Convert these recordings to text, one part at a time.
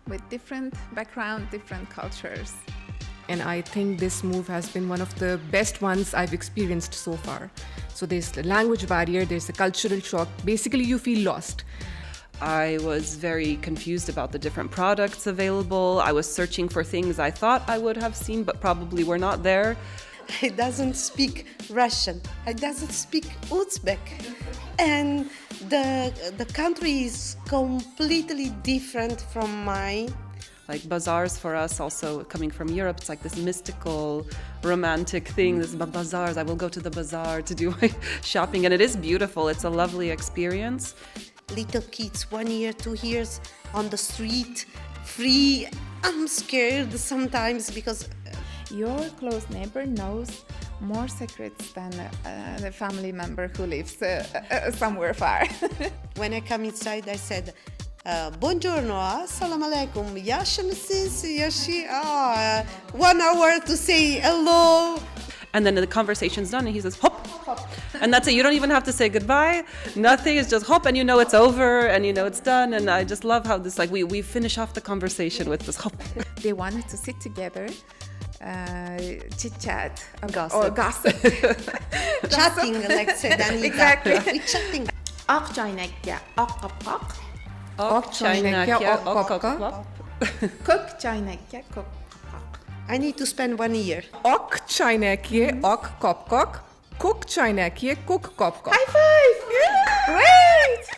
with different background, different cultures. And I think this move has been one of the best ones I've experienced so far. So there's the language barrier, there's the cultural shock. Basically, you feel lost. I was very confused about the different products available. I was searching for things I thought I would have seen, but probably were not there. I doesn't speak Russian. I doesn't speak Uzbek. And the country is completely different from mine. Like bazaars for us, also coming from Europe, it's like this mystical, romantic thing. This bazaars, I will go to the bazaar to do my shopping, and it is beautiful. It's a lovely experience. Little kids, 1 year, 2 years on the street, free. I'm scared sometimes because Your close neighbor knows more secrets than the family member who lives somewhere far. when I come inside, I said, buongiorno, assalamu alaikum, yaşamısınız, yaşı, 1 hour to say hello. And then the conversation's done, and he says, hop. And that's it. You don't even have to say goodbye. Nothing. It's just hop, and you know it's over, and you know it's done. And I just love how this, like, we finish off the conversation with this hop. They wanted to sit together, chit-chat, Gossip. or gossip. Chatting, like said Anita. Exactly. We're chatting. Ak çaynakya, ak kapkak. Ok çaynakya, ok kapka. Kök çaynakya, kök kapkak. I need to spend 1 year. Ok çaynakye, ok kapkak. Kuk çaynakye, kuk kapkak. High five! Great!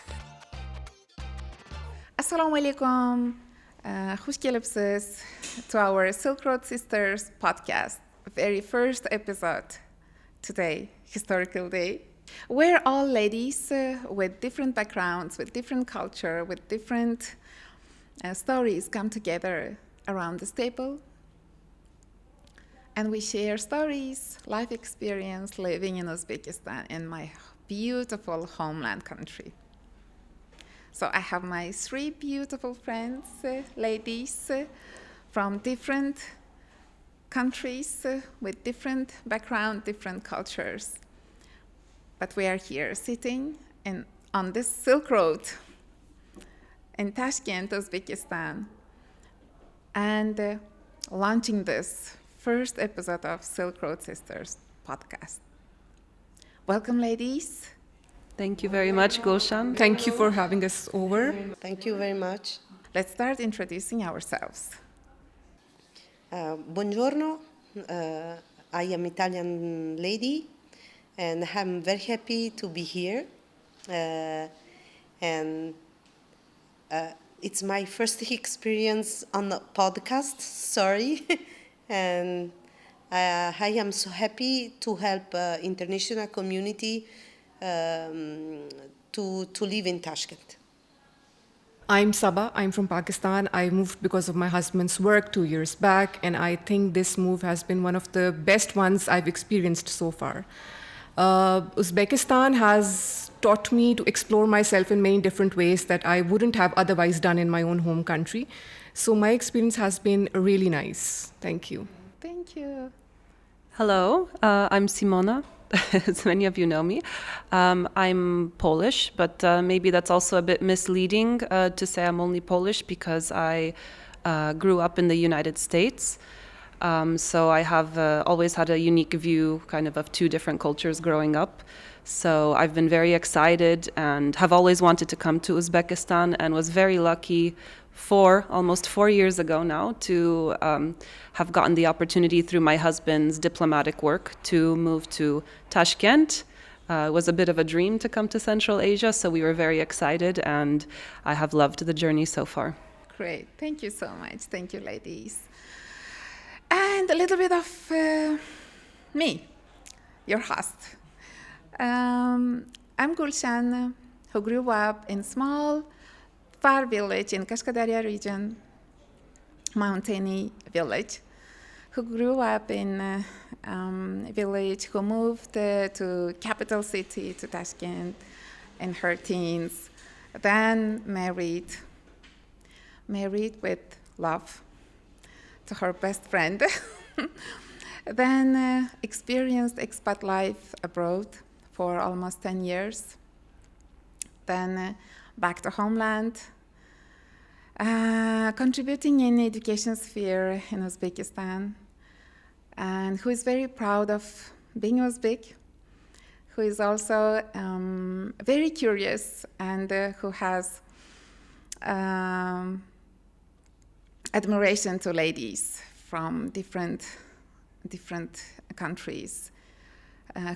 Assalamu alaikum. خوش gelipsiz to our Silk Road Sisters podcast, very first episode today, historical day. We're all ladies with different backgrounds, with different culture, with different stories come together around this table. And we share stories, life experience living in Uzbekistan, in my beautiful homeland country. So I have my 3 beautiful friends, ladies, from different countries, with different background, different cultures. But we are here sitting on this Silk Road in Tashkent, Uzbekistan, and launching this first episode of Silk Road Sisters podcast. Welcome, ladies. Thank you very much, Gulshan. Thank you for having us over. Thank you very much. Let's start introducing ourselves. Buongiorno. I am Italian lady, and I'm very happy to be here. And it's my first experience on the podcast. Sorry. And I am so happy to help international community to live in Tashkent. I'm Saba. I'm from Pakistan. I moved because of my husband's work 2 years back, and I think this move has been one of the best ones I've experienced so far. Uzbekistan has taught me to explore myself in many different ways that I wouldn't have otherwise done in my own home country. So my experience has been really nice. Thank you. Thank you. Hello, I'm Simona. As many of you know me. I'm Polish, but maybe that's also a bit misleading to say I'm only Polish because I grew up in the United States. So I have always had a unique view kind of 2 different cultures growing up. So I've been very excited and have always wanted to come to Uzbekistan, and was very lucky almost 4 years ago now to have gotten the opportunity through my husband's diplomatic work to move to Tashkent. It was a bit of a dream to come to Central Asia, so we were very excited, and I have loved the journey so far. Great. Thank you so much. Thank you, ladies. And a little bit of me, your host. I'm Gulshan, who grew up in small, far village in Kashkadarya region, mountainy village, who grew up in village, who moved to capital city, to Tashkent, in her teens, then married with love to her best friend, then experienced expat life abroad for almost 10 years, then back to homeland, contributing in the education sphere in Uzbekistan, and who is very proud of being Uzbek, who is also very curious and who has admiration to ladies from different countries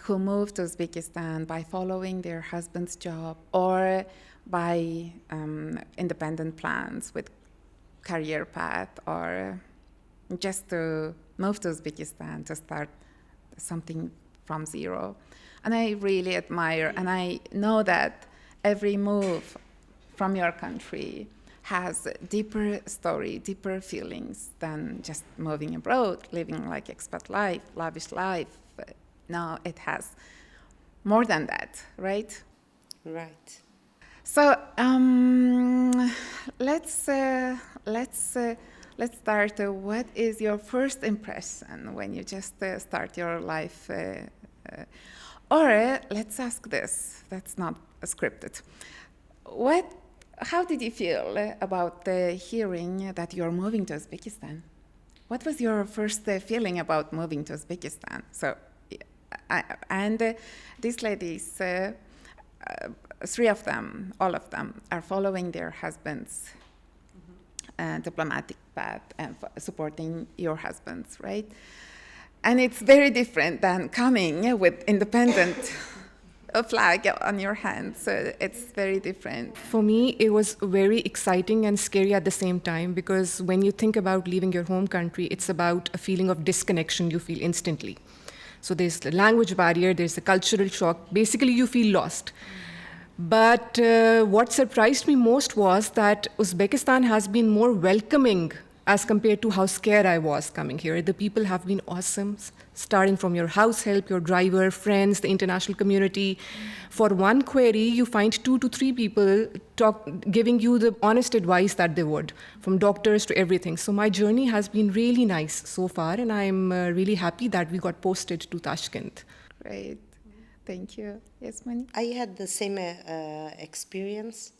who moved to Uzbekistan by following their husband's job or by independent plans with career path, or just to move to Uzbekistan to start something from zero. And I really admire, and I know that every move from your country has a deeper story, deeper feelings than just moving abroad, living like expat life, lavish life. No, it has more than that, right? Right. So let's start. What is your first impression when you just start your life? Or let's ask this. That's not scripted. How did you feel about hearing that you're moving to Uzbekistan? What was your first feeling about moving to Uzbekistan? So, these ladies, three of them, all of them, are following their husbands' diplomatic path and supporting your husbands, right? And it's very different than coming with independent flag on your hand. So it's very different. For me, it was very exciting and scary at the same time, because when you think about leaving your home country, it's about a feeling of disconnection you feel instantly. So there's the language barrier, there's the cultural shock. Basically, you feel lost. But what surprised me most was that Uzbekistan has been more welcoming as compared to how scared I was coming here. The people have been awesome, starting from your house help, your driver, friends, the international community. For one query, you find 2 to 3 people giving you the honest advice that they would, from doctors to everything. So my journey has been really nice so far, and I'm really happy that we got posted to Tashkent. Great. Thank you. Yes, Mani? I had the same experience,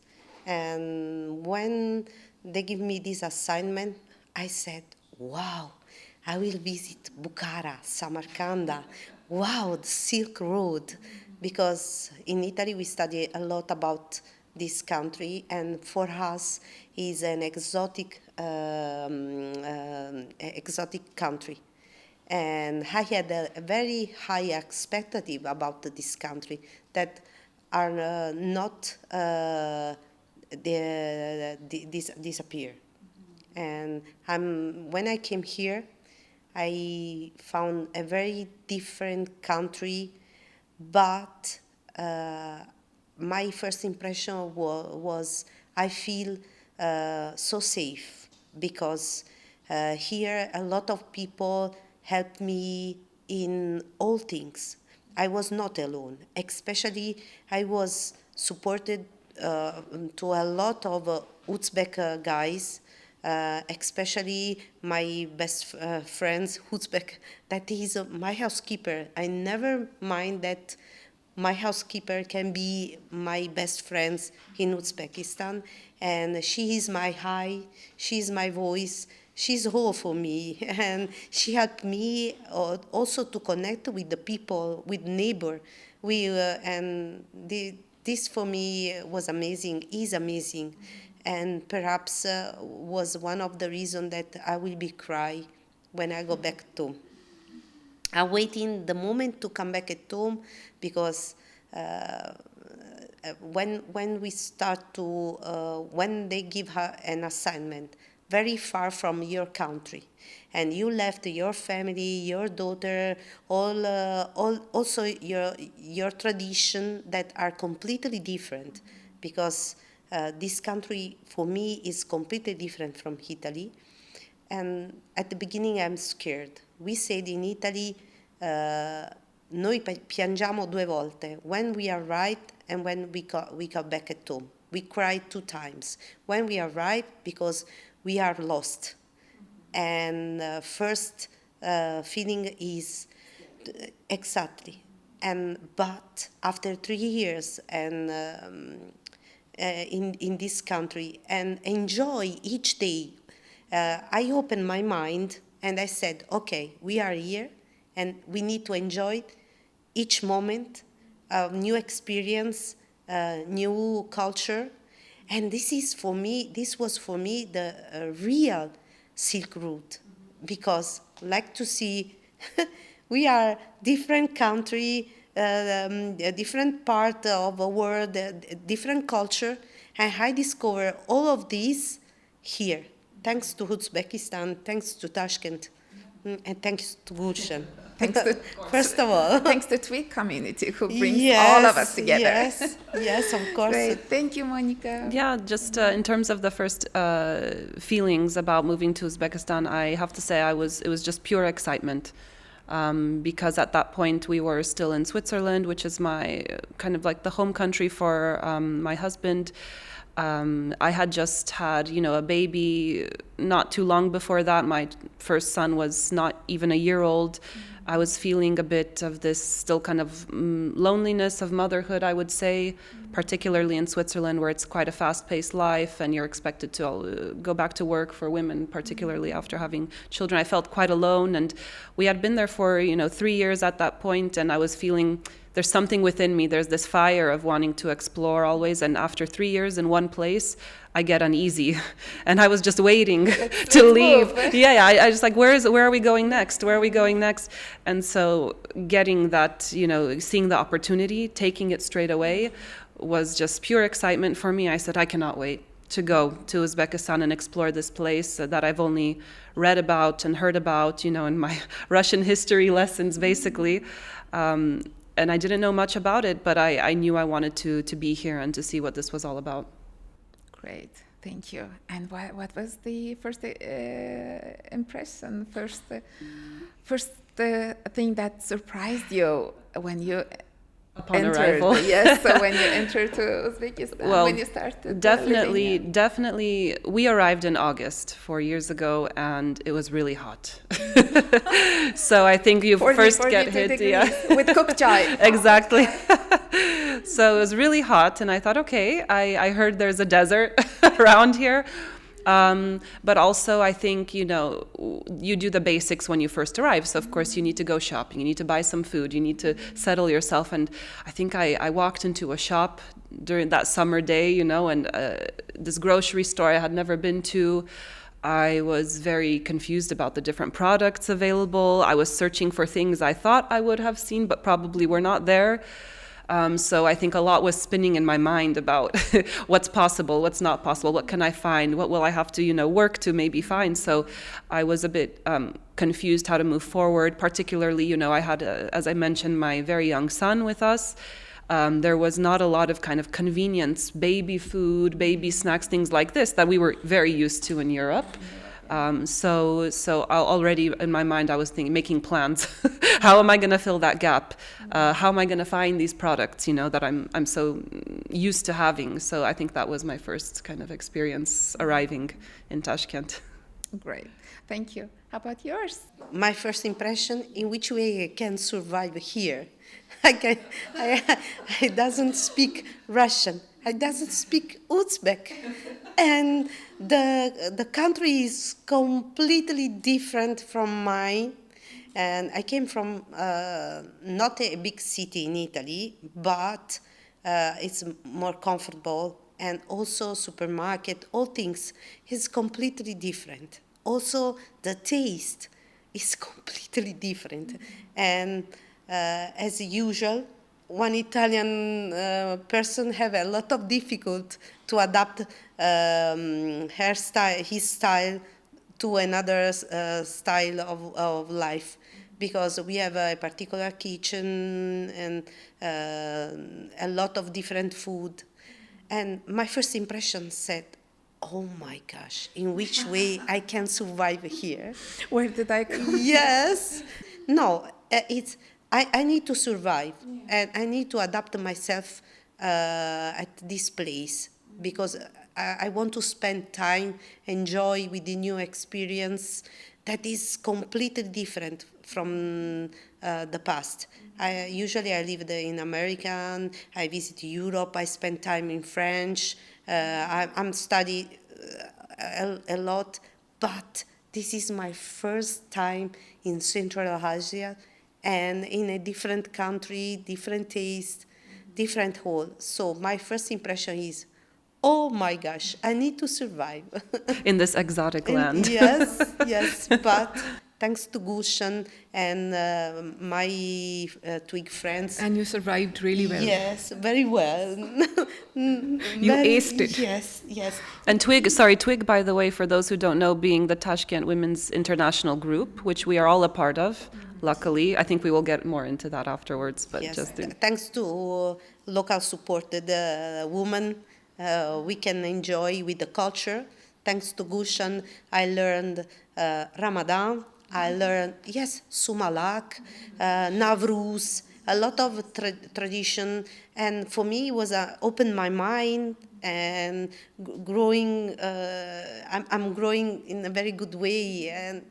and when they give me this assignment, I said, wow, I will visit Bukhara, Samarkand, wow, the Silk Road, because in Italy we study a lot about this country, and for us is an exotic country. And I had a very high expectative about this country that are not disappear. And when I came here, I found a very different country, but my first impression was I feel so safe, because here a lot of people helped me in all things. I was not alone. Especially, I was supported to a lot of Uzbek guys, especially my best friends, Uzbek, that is my housekeeper. I never mind that my housekeeper can be my best friends in Uzbekistan, and she is my eye, she is my voice, she's all for me, and she helped me also to connect with the people, with neighbor. This for me was amazing, is amazing, and perhaps was one of the reasons that I will be cry when I go back to. I'm waiting the moment to come back at home, because when we start to when they give her an assignment very far from your country, and you left your family, your daughter, also your tradition that are completely different, because this country for me is completely different from Italy. And at the beginning I'm scared. We said in Italy, noi piangiamo 2 volte, when we arrive and when we come back at home. We cry 2 times. When we arrive, because we are lost. And first feeling is exactly. But after 3 years and in this country, and enjoy each day, I opened my mind and I said, okay, we are here and we need to enjoy each moment, new experience, new culture. And this was for me the real Silk Route, because like to see, we are different country, a different part of the world, different culture, and I discover all of these here, thanks to Uzbekistan, thanks to Tashkent, and thanks to Gulshan. Thanks to First of all. thanks to Tweak community who brings all of us together. Yes, of course. Great. Thank you, Monica. Yeah, just in terms of the first feelings about moving to Uzbekistan, I have to say it was just pure excitement. Because at that point we were still in Switzerland, which is my kind of like the home country for my husband. I had just had, a baby not too long before that. My first son was not even a year old. I was feeling a bit of this still kind of loneliness of motherhood, I would say, particularly in Switzerland, where it's quite a fast-paced life and you're expected to go back to work for women, particularly after having children. I felt quite alone, and we had been there for 3 years at that point, and I was feeling there's something within me. There's this fire of wanting to explore always, and after 3 years in one place, I get uneasy, and I was just waiting to leave. Yeah, I just like, where are we going next? Where are we going next? And so getting that, seeing the opportunity, taking it straight away, was just pure excitement for me. I said, I cannot wait to go to Uzbekistan and explore this place that I've only read about and heard about, in my Russian history lessons, basically. And I didn't know much about it, but I knew I wanted to be here and to see what this was all about. Great, thank you. And what was the first impression, first thing that surprised you when you Upon entered? arrival. Yes, so when you entered to Uzbekistan, Well, when you started living here. definitely. We arrived in August 4 years ago, and it was really hot. So I think you 40, first 42 get hit, degrees with cooked chai. Exactly. So it was really hot, and I thought, okay, I heard there's a desert around here. But also, I think, you do the basics when you first arrive. So, of course, you need to go shopping. You need to buy some food. You need to settle yourself. And I think I walked into a shop during that summer day, and this grocery store I had never been to. I was very confused about the different products available. I was searching for things I thought I would have seen, but probably were not there. So I think a lot was spinning in my mind about what's possible, what's not possible, what can I find, what will I have to, work to maybe find. So I was a bit confused how to move forward. Particularly, I had, as I mentioned, my very young son with us. There was not a lot of kind of convenience, baby food, baby snacks, things like this that we were very used to in Europe. So already in my mind I was making plans. How am I going to fill that gap? How am I going to find these products, that I'm so used to having? So I think that was my first kind of experience arriving in Tashkent. Great, thank you. How about yours? My first impression, in which way I can survive here. I doesn't speak Russian. I doesn't speak Uzbek. And the country is completely different from mine. And I came from not a big city in Italy, but it's more comfortable. And also supermarket, all things is completely different. Also, the taste is completely different. And as usual, one Italian person have a lot of difficulty to adapt his style to another style of life, because we have a particular kitchen and a lot of different food. And my first impression said, oh my gosh, in which way I can survive here? Where did I come? Yes. No, I need to survive, and I need to adapt myself at this place, because I want to spend time, enjoy with the new experience that is completely different from the past. Usually I lived in America, I visit Europe, I spend time in French, I'm study a lot but this is my first time in Central Asia and in a different country, different taste, different whole. So my first impression is, oh my gosh, I need to survive. In this exotic And land. yes, yes, but thanks to Gushan and my Twig friends. And you survived really well. Yes, very well. You aced it. Yes, yes. And Twig, by the way, for those who don't know, being the Tashkent Women's International Group, which we are all a part of, luckily. I think we will get more into that afterwards, but Yes, just in, thanks to local supported women, we can enjoy with the culture. Thanks to Gushan, I learned Ramadan. I learned, yes, Sumalak, Navruz, a lot of tradition. And for me, it was opened my mind and growing. I'm growing in a very good way. And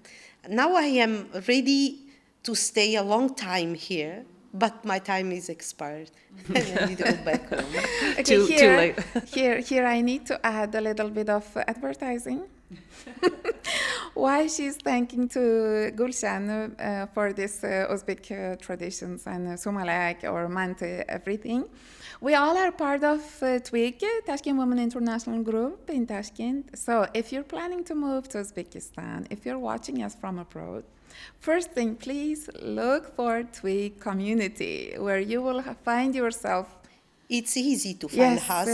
now I am ready to stay a long time here, but my time is expired. And I need to go back home. Okay, Too late. here I need to add a little bit of advertising. Why she's thanking to Gulshan for this Uzbek traditions and Sumalak or Mante, everything. We all are part of Twig, Tashkent Women International Group in Tashkent. So if you're planning to move to Uzbekistan, if you're watching us from abroad, first thing, please look for Twig community where you will find yourself. It's easy to find us.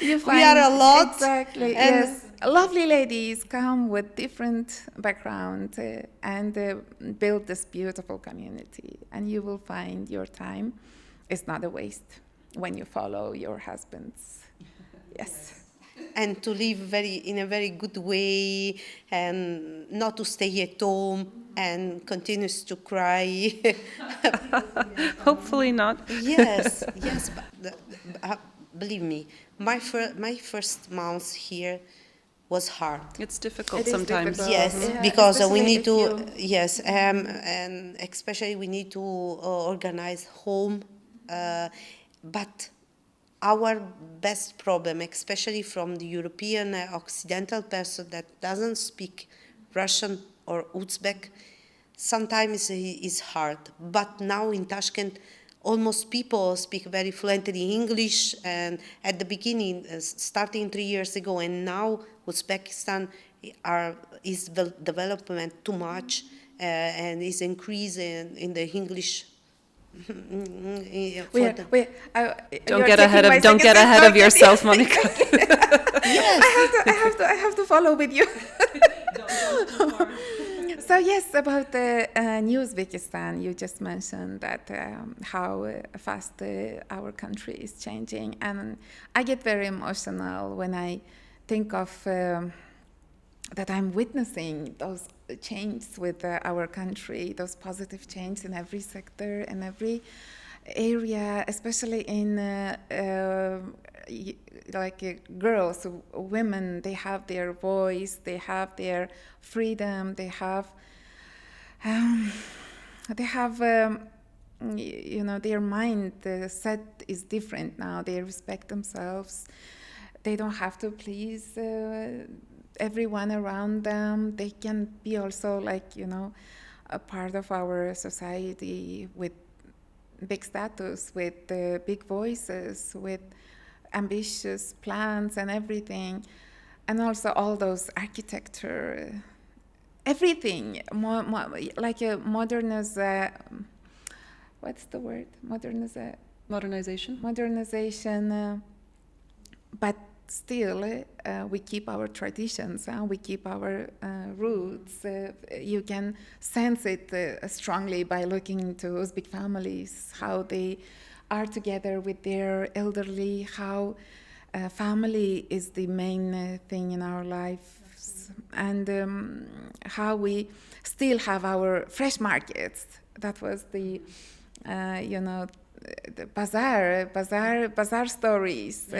You We find, are a lot, exactly. and- Yes, lovely ladies come with different background and build this beautiful community, and you will find your time is not a waste when you follow your husbands. Yes. And to live in a very good way, and not to stay at home and continues to cry. hopefully not. Yes, yes, but believe me, my first month here was hard. It's difficult It is sometimes. difficult. Yes, Yeah, because we especially need if to, you- yes, and especially we need to organize home. But our best problem, especially from the European Occidental person that doesn't speak Russian or Uzbek, sometimes is hard. But now in Tashkent, almost people speak very fluently English. And at the beginning, starting 3 years ago, and now Uzbekistan is development too much and is increasing in the English. Wait, Don't get ahead of yourself, Monica. I have to follow with you. So yes, about the New Uzbekistan, you just mentioned that how fast our country is changing, and I get very emotional when I think of that I'm witnessing those changes with our country, those positive changes in every sector and every area, especially in girls, women. They have their voice, they have their freedom, they have their mind set is different now. They respect themselves. They don't have to please everyone around them. They can be also a part of our society with big status, with big voices, with ambitious plans and everything, and also all those architecture, everything, like a what's the word? Modernization. Modernization, but still we keep our traditions, we keep our roots. You can sense it strongly by looking into Uzbek families, how they are together with their elderly, how family is the main thing in our lives, and how we still have our fresh markets. That was the the bazaar stories.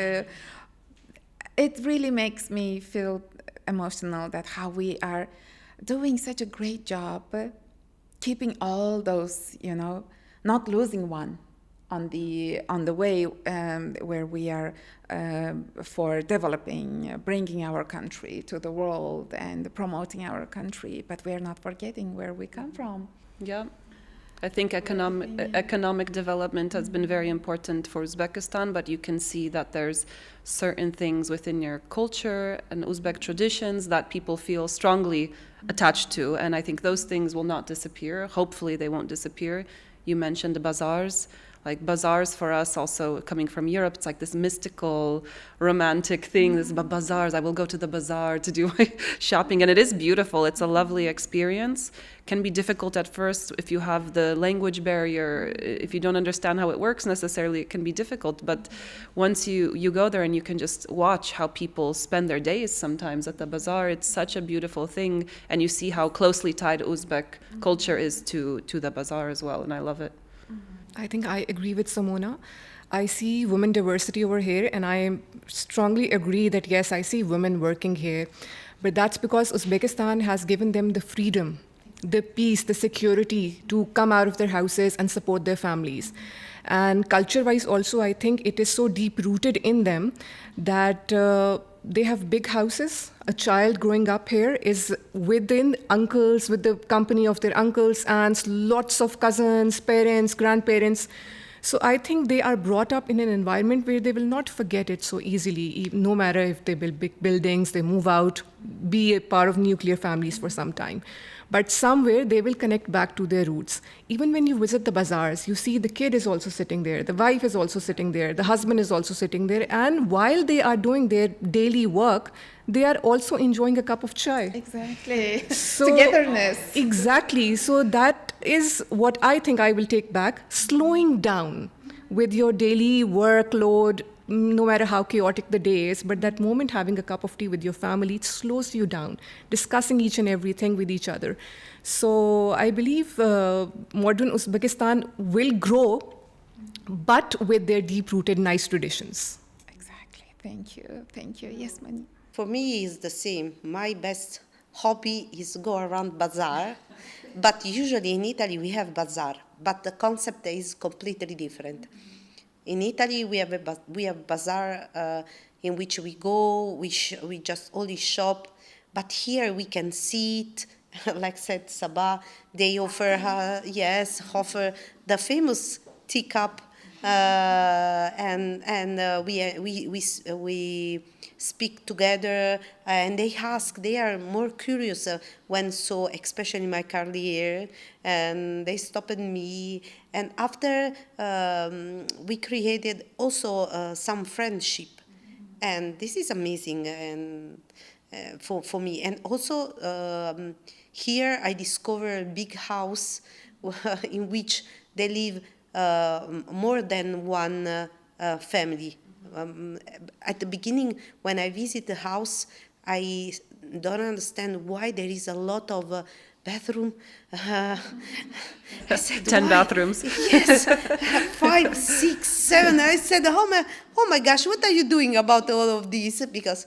It really makes me feel emotional that how we are doing such a great job keeping all those, not losing one. on the way where we are for developing, bringing our country to the world and promoting our country, but we are not forgetting where we come from. Yeah. I think economic development has been very important for Uzbekistan, but you can see that there's certain things within your culture and Uzbek traditions that people feel strongly attached to, and I think those things will not disappear. Hopefully they won't disappear. You mentioned the bazaars. Like bazaars for us, also coming from Europe, it's like this mystical, romantic thing. This bazaars, I will go to the bazaar to do my shopping, and it is beautiful. It's a lovely experience. Can be difficult at first if you have the language barrier. If you don't understand how it works necessarily, it can be difficult. But once you go there and you can just watch how people spend their days sometimes at the bazaar, it's such a beautiful thing, and you see how closely tied Uzbek culture is to the bazaar as well, and I love it. I think I agree with Simona. I see women diversity over here, and I strongly agree that yes, I see women working here. But that's because Uzbekistan has given them the freedom, the peace, the security to come out of their houses and support their families. And culture-wise also, I think it is so deep-rooted in them that they have big houses. A child growing up here is within uncles, with the company of their uncles, aunts, lots of cousins, parents, grandparents. So I think they are brought up in an environment where they will not forget it so easily, no matter if they build big buildings, they move out, be a part of nuclear families for some time. But somewhere they will connect back to their roots. Even when you visit the bazaars, you see the kid is also sitting there, the wife is also sitting there, the husband is also sitting there, and while they are doing their daily work, they are also enjoying a cup of chai. Exactly. So, togetherness. Exactly. So that is what I think I will take back. Slowing down with your daily workload, no matter how chaotic the day is, but that moment having a cup of tea with your family, it slows you down, discussing each and everything with each other. So I believe modern Uzbekistan will grow, but with their deep-rooted nice traditions. Exactly. Thank you. Thank you. Yes, Mani. For me, it's the same. My best hobby is go around bazaar, but usually in Italy we have bazaar, but the concept is completely different. In Italy, we have bazaar in which we go, we just only shop, but here we can sit, like said Sabah, they offer offer the famous teacup, and we speak together, and they are more curious especially my career, and they stopped me, and after we created also some friendship, and this is amazing, and for me, and also here I discover a big house in which they live more than one family. At the beginning, when I visit the house, I don't understand why there is a lot of bathroom. I said, 10 why? bathrooms. Yes, 5, 6, 7. I said, oh my gosh, what are you doing about all of this? Because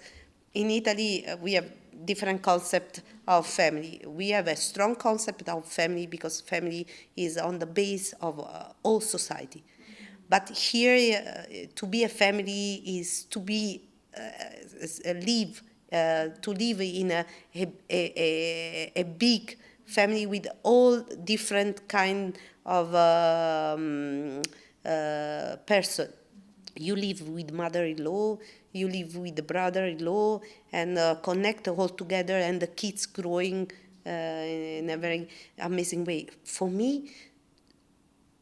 in Italy, we have different concept of family. We have a strong concept of family because family is on the base of all society. But here, to be a family is to be live in a big family with all different kind of person. You live with mother-in-law, you live with the brother-in-law, and connect all together, and the kids growing in a very amazing way. For me,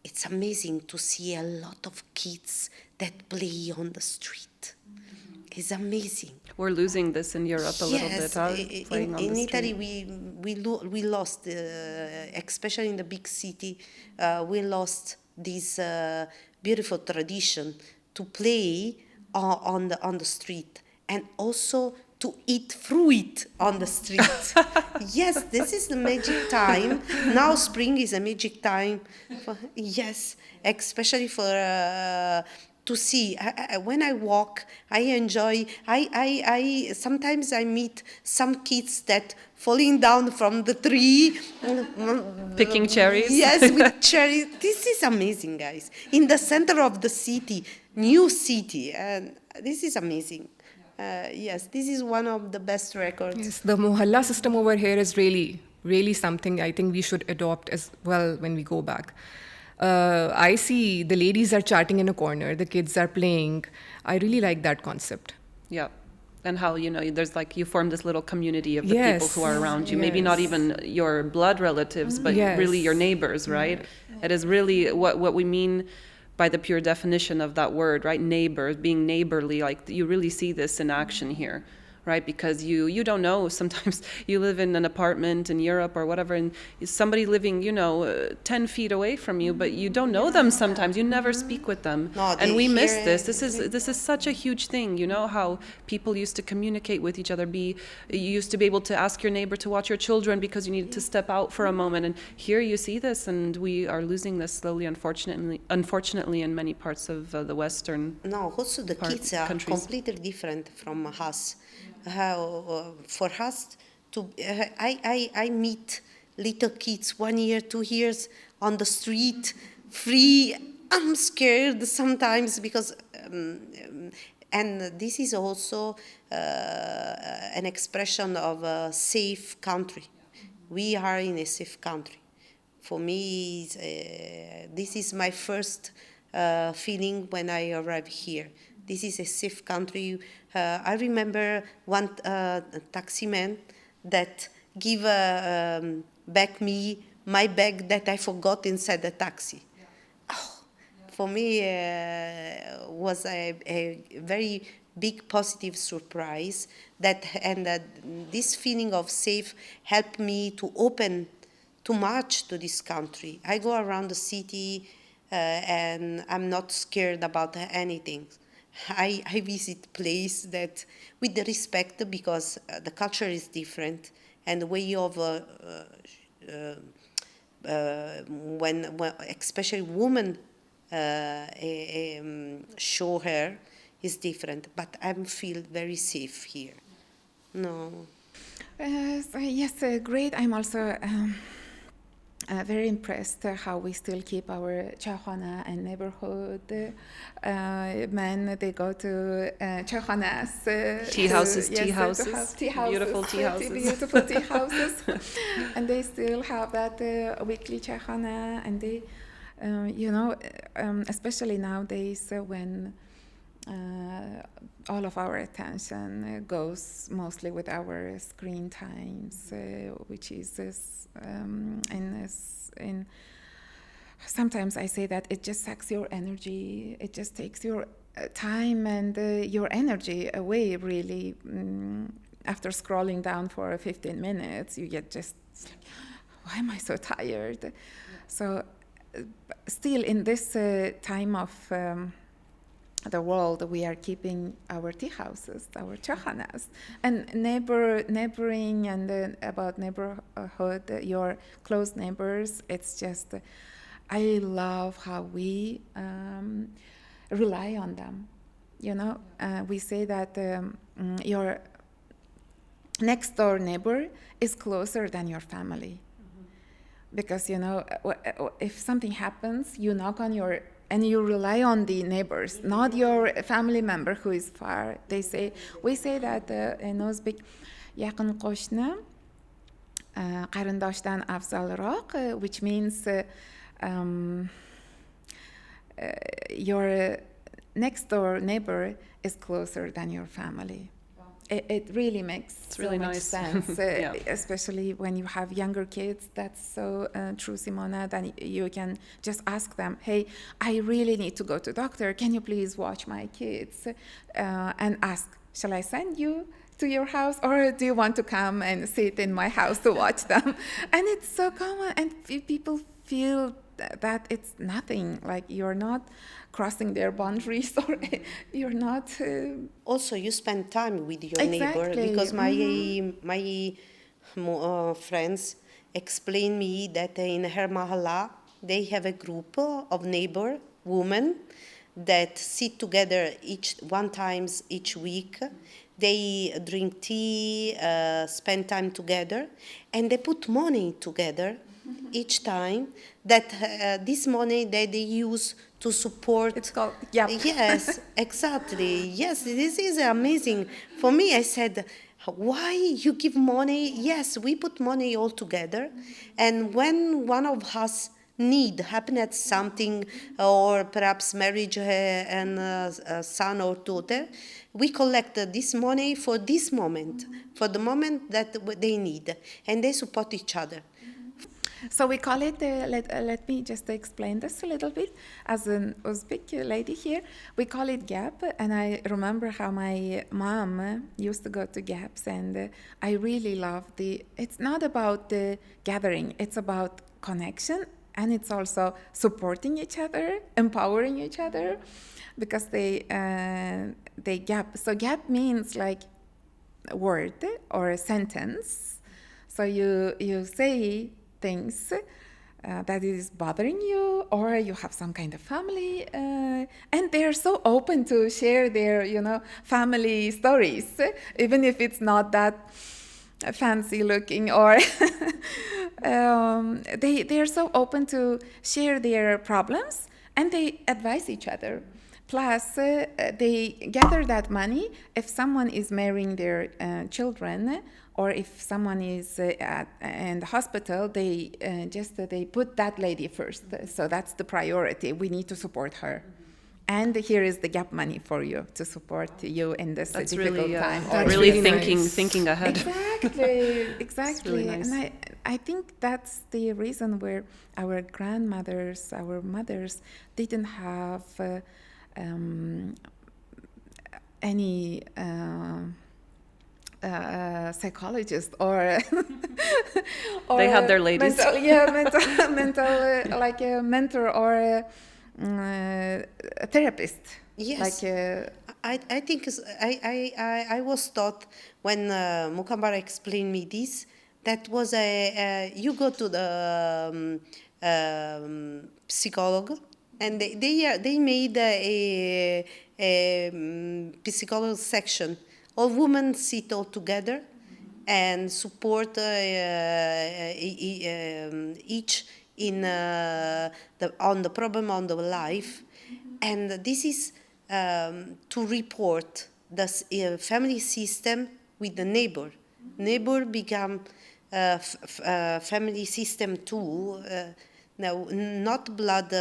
it's amazing to see a lot of kids that play on the street. It's amazing. We're losing this in Europe a little bit, huh? Playing on in the Italy, street. we lost, especially in the big city, we lost this beautiful tradition to play on the street, and also to eat fruit on the street. Yes, this is the magic time. Now spring is a magic time. Yes, especially for to see. When I walk, I enjoy. Sometimes I meet some kids that falling down from the tree, Picking cherries. Yes, with cherries. This is amazing, guys. In the center of the city, new city, and this is amazing. Yes, this is one of the best records. Yes, the mohalla system over here is really, really something I think we should adopt as well when we go back. I see the ladies are chatting in a corner, the kids are playing. I really like that concept. Yeah. And how, there's like you form this little community of the people Yes. who are around you. Maybe not Yes. even your blood relatives, but Yes. really your neighbors, right? It is really what we mean by the pure definition of that word, right? Neighbor, being neighborly. Like you really see this in action here, right? Because you don't know. Sometimes you live in an apartment in Europe or whatever, and somebody living 10 feet away from you, but you don't know them. Sometimes you never speak with them, No, and they we miss hear- this. This is such a huge thing. How people used to communicate with each other. You used to be able to ask your neighbor to watch your children because you needed to step out for a moment, and here you see this, and we are losing this slowly, unfortunately, in many parts of the Western. No, also the kids are countries. completely different from us. For us I meet little kids 1 year, 2 years on the street, free. I'm scared sometimes because, and this is also an expression of a safe country. We are in a safe country. For me, this is my first feeling when I arrive here. This is a safe country. I remember one taxi man that give back me my bag that I forgot inside the taxi. Oh, for me, was a very big positive surprise. And this feeling of safe helped me to open too much to this country. I go around the city and I'm not scared about anything. I visit place that with the respect because the culture is different and the way of when especially women show her is different. But I feel very safe here. No. Yes, great. I'm also very impressed how we still keep our Chaykhana and neighborhood. Men, they go to Chaykhanas. Tea houses, to have tea houses. Beautiful tea houses. Beautiful tea houses. And they still have that weekly Chaykhana. And they, especially nowadays when all of our attention goes mostly with our screen times, which is in sometimes I say that it just sucks your energy. It just takes your time and your energy away, really. After scrolling down for 15 minutes, you get just like, why am I so tired? So still in this time of the world, we are keeping our tea houses, our chaykhanas, and neighboring and about neighborhood, your close neighbors. It's just, I love how we rely on them. We say that your next door neighbor is closer than your family. Because, if something happens, you knock on and you rely on the neighbors, not your family member who is far. We say that in Uzbek, yaqin qo'shni qarindoshdan afzalroq, which means your next door neighbor is closer than your family. It really makes really so much nice. sense, Yeah. especially when you have younger kids. That's so true, Simona. Then you can just ask them, hey, I really need to go to doctor. Can you please watch my kids? And ask, shall I send you to your house, or do you want to come and sit in my house to watch them? And it's so common, and people feel that it's nothing, like you're not crossing their boundaries, or you're not Also, you spend time with your neighbor, Exactly. because my friends explain me that in her mahalla they have a group of neighbor women that sit together one times each week. They drink tea, spend time together, and they put money together each time. That this money that they use to support. It's called Gap. Yes, exactly. Yes, this is amazing. For me, I said, why you give money? Yes, we put money all together, and when one of us need happiness something, or perhaps marriage and a son or daughter, we collect this money for this moment, for the moment that they need, and they support each other. So we call it, let me just explain this a little bit. As an Uzbek lady here, we call it Gap, and I remember how my mom used to go to Gaps, and I really love it's not about the gathering, it's about connection, and it's also supporting each other, empowering each other, because they Gap. So Gap means like a word or a sentence. So you say things that is bothering you, or you have some kind of family, and they're so open to share their family stories, even if it's not that fancy looking, or they're so open to share their problems, and they advise each other. Plus, they gather that money if someone is marrying their children, or if someone is in the hospital, they put that lady first. So that's the priority. We need to support her. And here is the Gap money for you to support you in this That's difficult really, time. That's really really nice. thinking ahead. Exactly. really nice. And I think that's the reason where our grandmothers, our mothers didn't have any psychologist or They had their ladies. mental like a mentor or a therapist. Yes. Like I think I was taught when Mukambar explained me this, that was you go to the psychologist, and they made a psychology section. All women sit all together and support each in on the problem on the life, and this is to report the family system with the neighbor. Neighbor become family system too. Now, not blood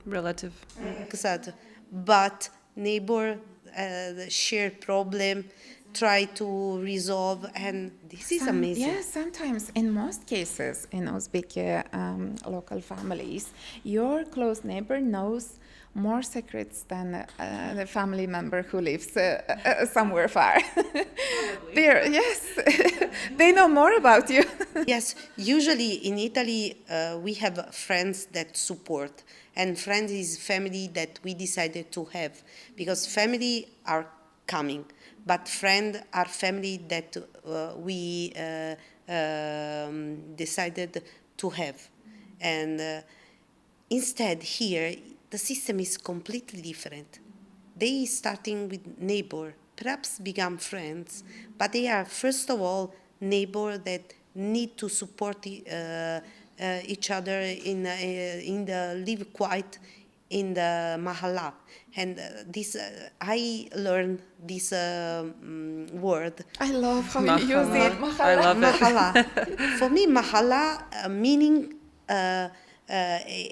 Relative. exactly, but neighbor share problem, try to resolve, and this is amazing. Yes, sometimes, in most cases, in Uzbek local families, your close neighbor knows more secrets than the family member who lives somewhere far. Yes, they know more about you. Yes, usually in Italy we have friends that support, and friends is family that we decided to have, because family are coming, but friend are family that we decided to have. And instead here the system is completely different. They starting with neighbor, perhaps become friends, but they are first of all neighbor that need to support each other in the live quiet in the mahalla. And this I learned this word. I love how you use Mahala. it. I love it. Mahalla. For me, mahalla meaning a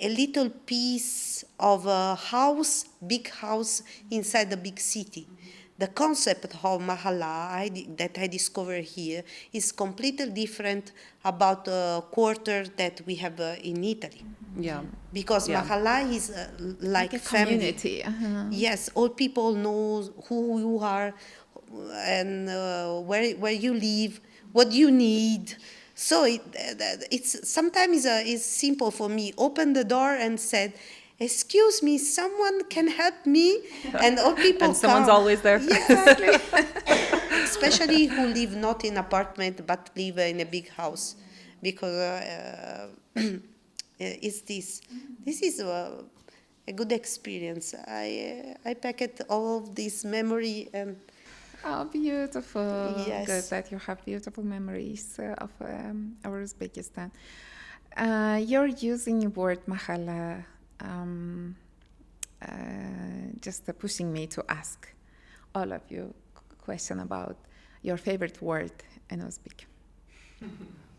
little piece of a house, big house inside the big city. The concept of mahalla that I discovered here is completely different about the quarter that we have in Italy. Yeah. Because Yeah. mahalla is like a family. community. Yes, all people know who you are, and where you live, what you need. So it's sometimes it's simple for me. Open the door and said, "Excuse me, someone can help me," and all people And someone's come. always there. Yeah, exactly. Especially who live not in apartment but live in a big house, because is this. This is a good experience. I packed all of this memory and Oh, beautiful. Yes. Good that you have beautiful memories of our Uzbekistan. You're using word mahala, just pushing me to ask all of you question about your favorite word in Uzbek.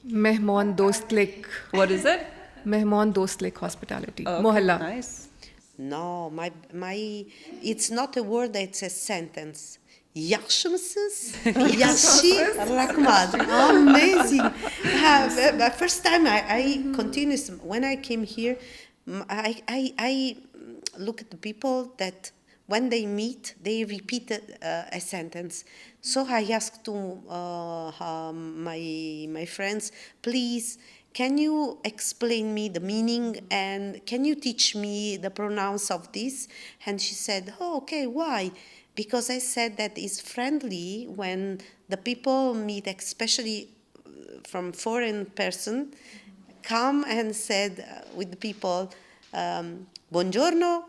Mehman dostlik. What is it? Mehman dostlik hospitality. Oh, okay, Mohalla. Nice. no, it's not a word, it's a sentence. Yaxshi misiz? Yaxshi rahmat. Amazing. The first time I continuous when I came here, I look at the people that when they meet, they repeat a sentence. So I asked to my friends, please, can you explain me the meaning and can you teach me the pronouns of this? And she said, oh, okay, why? Because I said that it's friendly when the people meet, especially from foreign person, come and said with the people, buongiorno,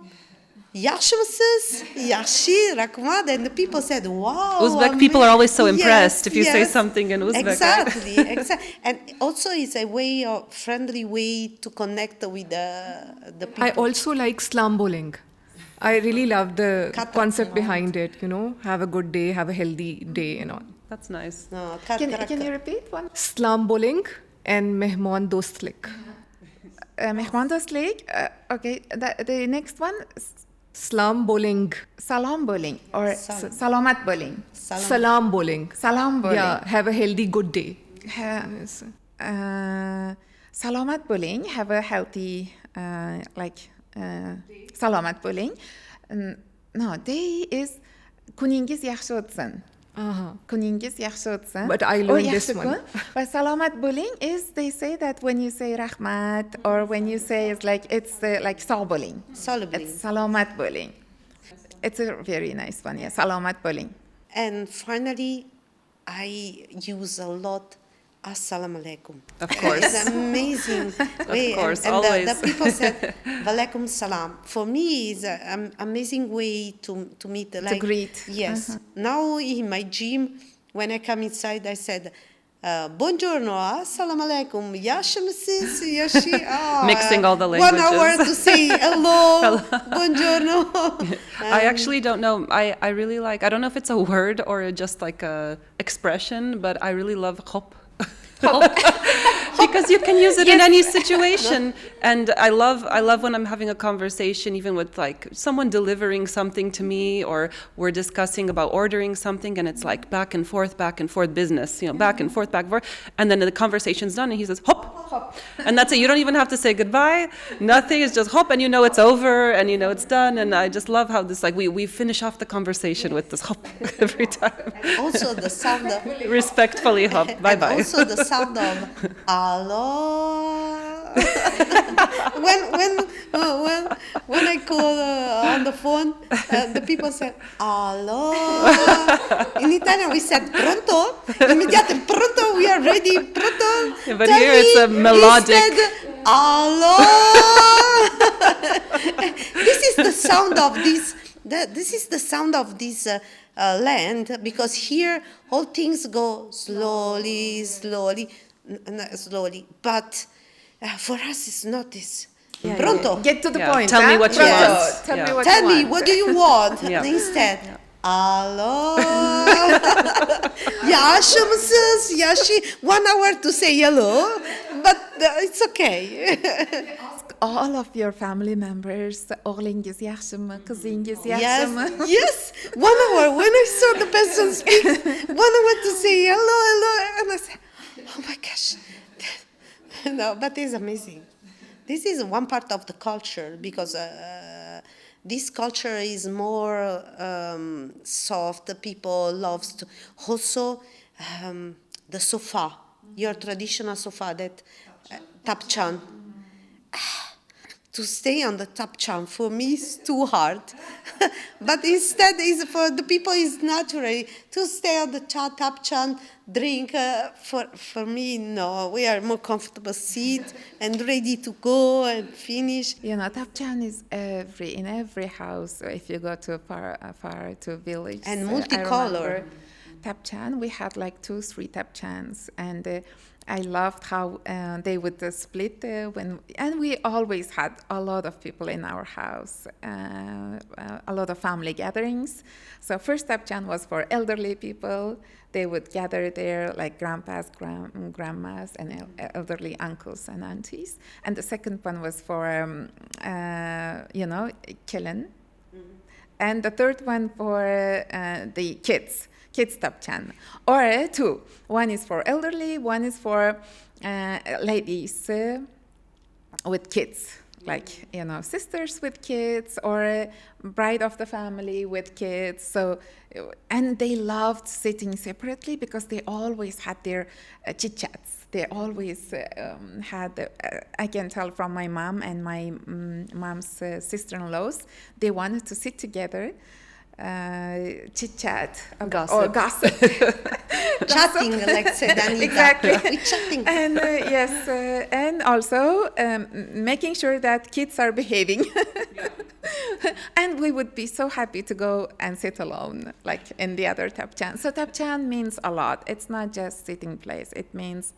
yaxshi misiz? Yaxshi, rahmat. And the people said, wow. Uzbek people are always so impressed if you say yes. something in Uzbek. Exactly, exactly. And also it's a way of friendly way to connect with the people. I also like slam bowling. I really love the Kata. concept behind it, have a good day, have a healthy day and all. That's nice. No, Can you repeat one? Slam bowling and mehman dostlik. Mehman dostlik. Okay, the next one, Slam bowling. salam bowling or Salam. salamat bowling. Salam bowling. Salam bowling. Yeah, have a healthy good day. Yes. Salamat bowling, have a healthy, salamat bowling. No, day is kuningiz yaxshi o'tsin. Kuningiz yaxshi o'tsin. But I Or learned this yaxshi one. kun. But salamat bowling is, they say that when you say rahmat or when you say it's like sal bowling. Solubling. It's salamat bowling. It's a very nice one, yeah, salamat bowling. And finally, I use a lot Assalamu alaikum. Of course. It's amazing way. course, and always. The people said Walaikum salam. For me, it's an amazing way to meet. Like, greet. Yes. Now in my gym, when I come inside, I said, Buongiorno, assalamu alaikum, yaxshi misiz, yaxshi. Mixing all the 1 hour languages. to say hello, buongiorno. I actually don't know. I really like, I don't know if it's a word or just like a expression, but I really love hop. Because you can use it in any situation. And I love when I'm having a conversation, even with like someone delivering something to me, or we're discussing about ordering something, and it's like back and forth business, back and forth. And then the conversation's done, and he says, hop. And that's it. You don't even have to say goodbye. Nothing. It's just hop, and it's over, and it's done. And I just love how this, like, we finish off the conversation with this hop every time. Also the sound of Respectfully hop. Bye-bye. And also the sound of Allah. when I call on the phone, the people said Allah. In Italian we said pronto. Immediately pronto. We are ready. Pronto. Yeah, but Tell here it's a me. melodic. Instead, Allah. This is the sound of this. This is the sound of this land, because here all things go slowly. But for us, it's not this. Pronto. Get to the Yeah, point. tell me what you Pronto. want. Tell Yeah. me what Tell you me, want. what do you want? Yeah. Instead, hello. Yaxshi misiz? Yaxshi. 1 hour to say hello, but it's okay. All of your family members, o'g'lingiz yaxshimi, qizingiz Yes, yaxshimi? yes. 1 hour. When I saw the person speak, 1 hour to say hello, and I said, oh my gosh. No, but it's amazing. This is one part of the culture, because this culture is more soft. The people loves to also the sofa, your traditional sofa, that tapchan. to stay on the tapchan for me is too hard. But instead, is for the people is natural to stay on the tapchan, drink. For me, no, we are more comfortable seat and ready to go and finish. You know, tapchan is in every house. If you go to far to village, And I multicolor. remember tapchan. We had like 2-3 tapchans, and I loved how they would split and we always had a lot of people in our house, a lot of family gatherings. So first tapchan was for elderly people. They would gather there, like grandpas, grandmas, and elderly uncles and aunties. And the second one was for, killen. And the third one for the kids tapchan. Or two. One is for elderly, one is for ladies with kids, like, sisters with kids, or bride of the family with kids. So, and they loved sitting separately because they always had their chit-chats. They always had, I can tell from my mom and my mom's sister-in-laws, they wanted to sit together, chit-chat, Gossip. or gossip. Chatting, like said Anita. Exactly. We're chatting. And yes, and also making sure that kids are behaving. And we would be so happy to go and sit alone, like in the other tapchan. So tapchan means a lot. It's not just sitting place. It means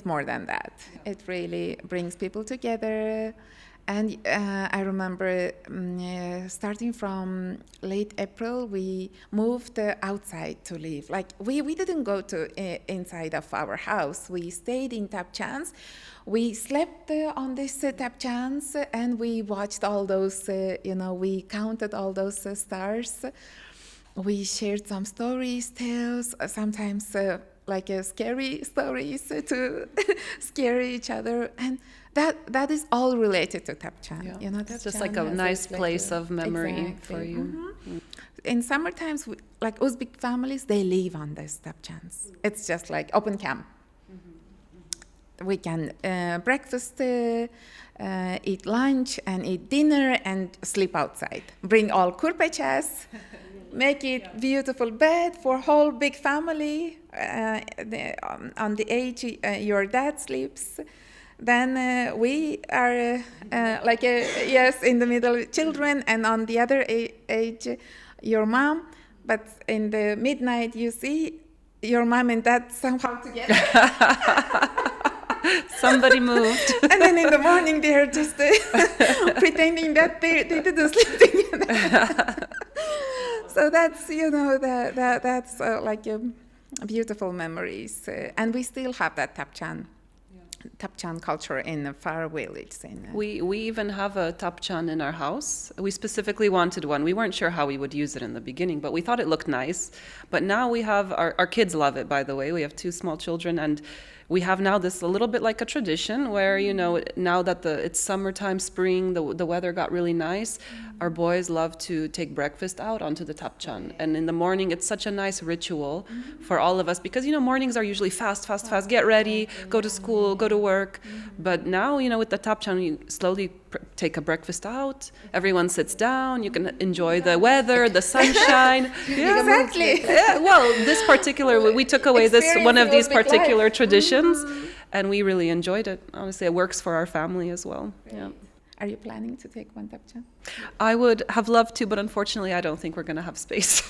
more than that. It really brings people together. And I remember starting from late April, we moved outside to live. Like we didn't go to inside of our house. We stayed in tapchans. We slept on these tapchans, and we watched all those. We counted all those stars. We shared some stories, tales, sometimes like scary stories to scare each other, and that is all related to tapchan. Yeah. It's just like tapchan a has nice this, place of memory exactly. for you. In summer times, like Uzbek families, they live on these tapchans. It's just like open camp. We can breakfast, eat lunch, and eat dinner, and sleep outside. Bring all kurpechas, make it beautiful bed for whole big family. On the age your dad sleeps, then we are in the middle children, and on the other age your mom. But in the midnight you see your mom and dad somehow together. Somebody moved. And then in the morning they are just pretending that they didn't sleep together. So that's that's like beautiful memories, and we still have that tapchan culture in Far Village. We even have a tapchan in our house. We specifically wanted one. We weren't sure how we would use it in the beginning, but we thought it looked nice. But now we have, our kids love it, by the way. We have 2 small children, and we have now this a little bit like a tradition where, now that it's summertime, spring, the weather got really nice, our boys love to take breakfast out onto the tapchan. And in the morning, it's such a nice ritual for all of us because, mornings are usually fast, get ready, go to school, go to work. But now, with the tapchan, you slowly take a breakfast out, everyone sits down, you can enjoy the weather, the sunshine. Yeah, exactly. Yeah, well, this particular, we took away one of these particular traditions, and we really enjoyed it. Honestly, it works for our family as well. Yeah. Are you planning to take one tapchan? I would have loved to, but unfortunately, I don't think we're going to have space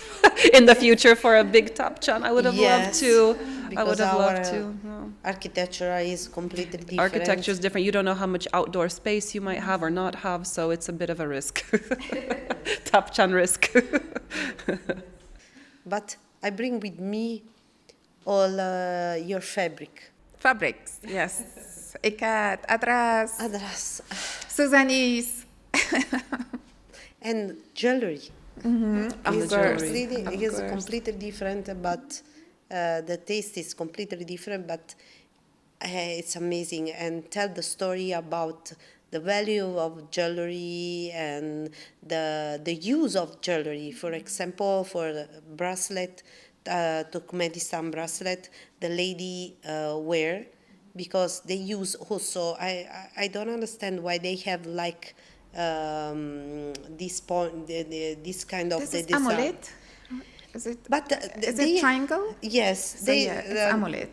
in the future for a big tapchan. I would have loved to. I would have loved to. Yeah. Architecture is completely different. Architecture is different. You don't know how much outdoor space you might have or not have, so it's a bit of a risk. Tapchan risk. But I bring with me all your fabric. Fabrics, yes. Ikat, Adras, Adras. Suzanese. And jewelry. Of course. It is completely different, but the taste is completely different, but it's amazing. And tell the story about the value of jewelry and the use of jewelry. For example, for the bracelet, Turkmenistan bracelet, the lady wear because they use also, I don't understand why they have like this point, this kind of This the is design. amulet. Is it? But Is it triangle? Yes, So yeah, it's amulet.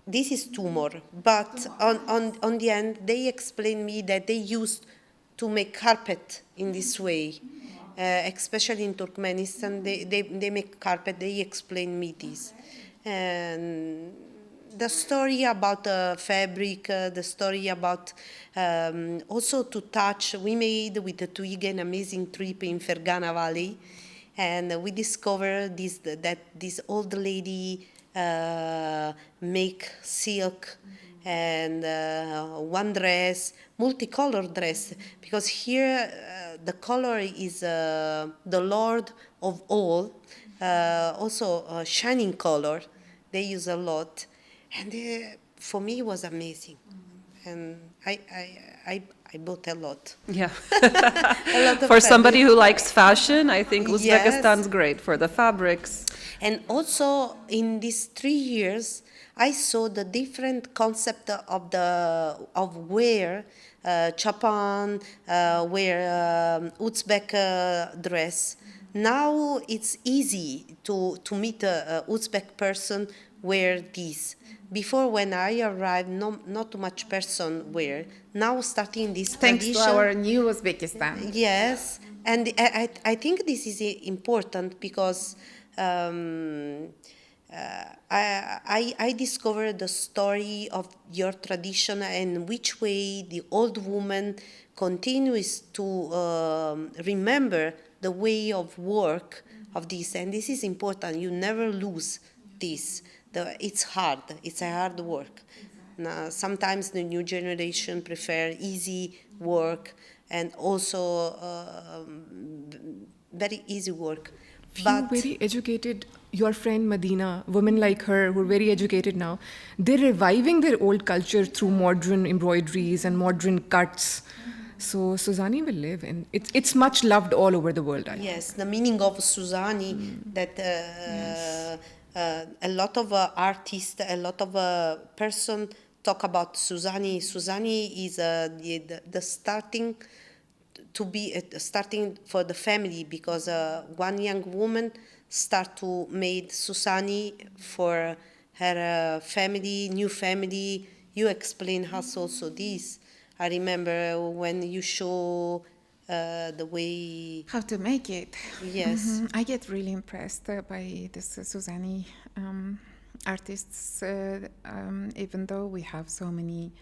this is tumor, but on the end, they explained me that they used to make carpet in this way, especially in Turkmenistan. They make carpet. They explain me this, and the story about the fabric, the story about also to touch. We made with the twig an amazing trip in Fergana Valley, and we discovered that this old lady make silk and one dress, multicolored dress, because here the color is the Lord of all, also shining color. They use a lot, and for me it was amazing, and I bought a lot. Yeah. A lot of For somebody fabric. who likes fashion, I think Yes. Uzbekistan's great for the fabrics. And also in these 3 years, I saw the different concept of wear, chapan, wear Uzbek dress. Now it's easy to meet a Uzbek person wear this. Before, when I arrived, not too much person wear. Now starting this Thanks to tradition. our new Uzbekistan. Yes, and I think this is important because I discovered the story of your tradition and which way the old woman continues to remember the way of work of this, and this is important. You never lose this. It's hard. It's a hard work. Now, sometimes the new generation prefer easy work and also very easy work. Few very educated, your friend Medina, women like her who are very educated now, they're reviving their old culture through modern embroideries and modern cuts. So Suzani will live, and it's much loved all over the world. I think. Yes, the meaning of Suzani, that a lot of artists, a lot of person talk about Suzani. Suzani is the starting to be starting for the family, because one young woman start to make Susani for her family, new family. You explain us also this. I remember when you show the way. How to make it. Yes. I get really impressed by this Suzani artists, even though we have so many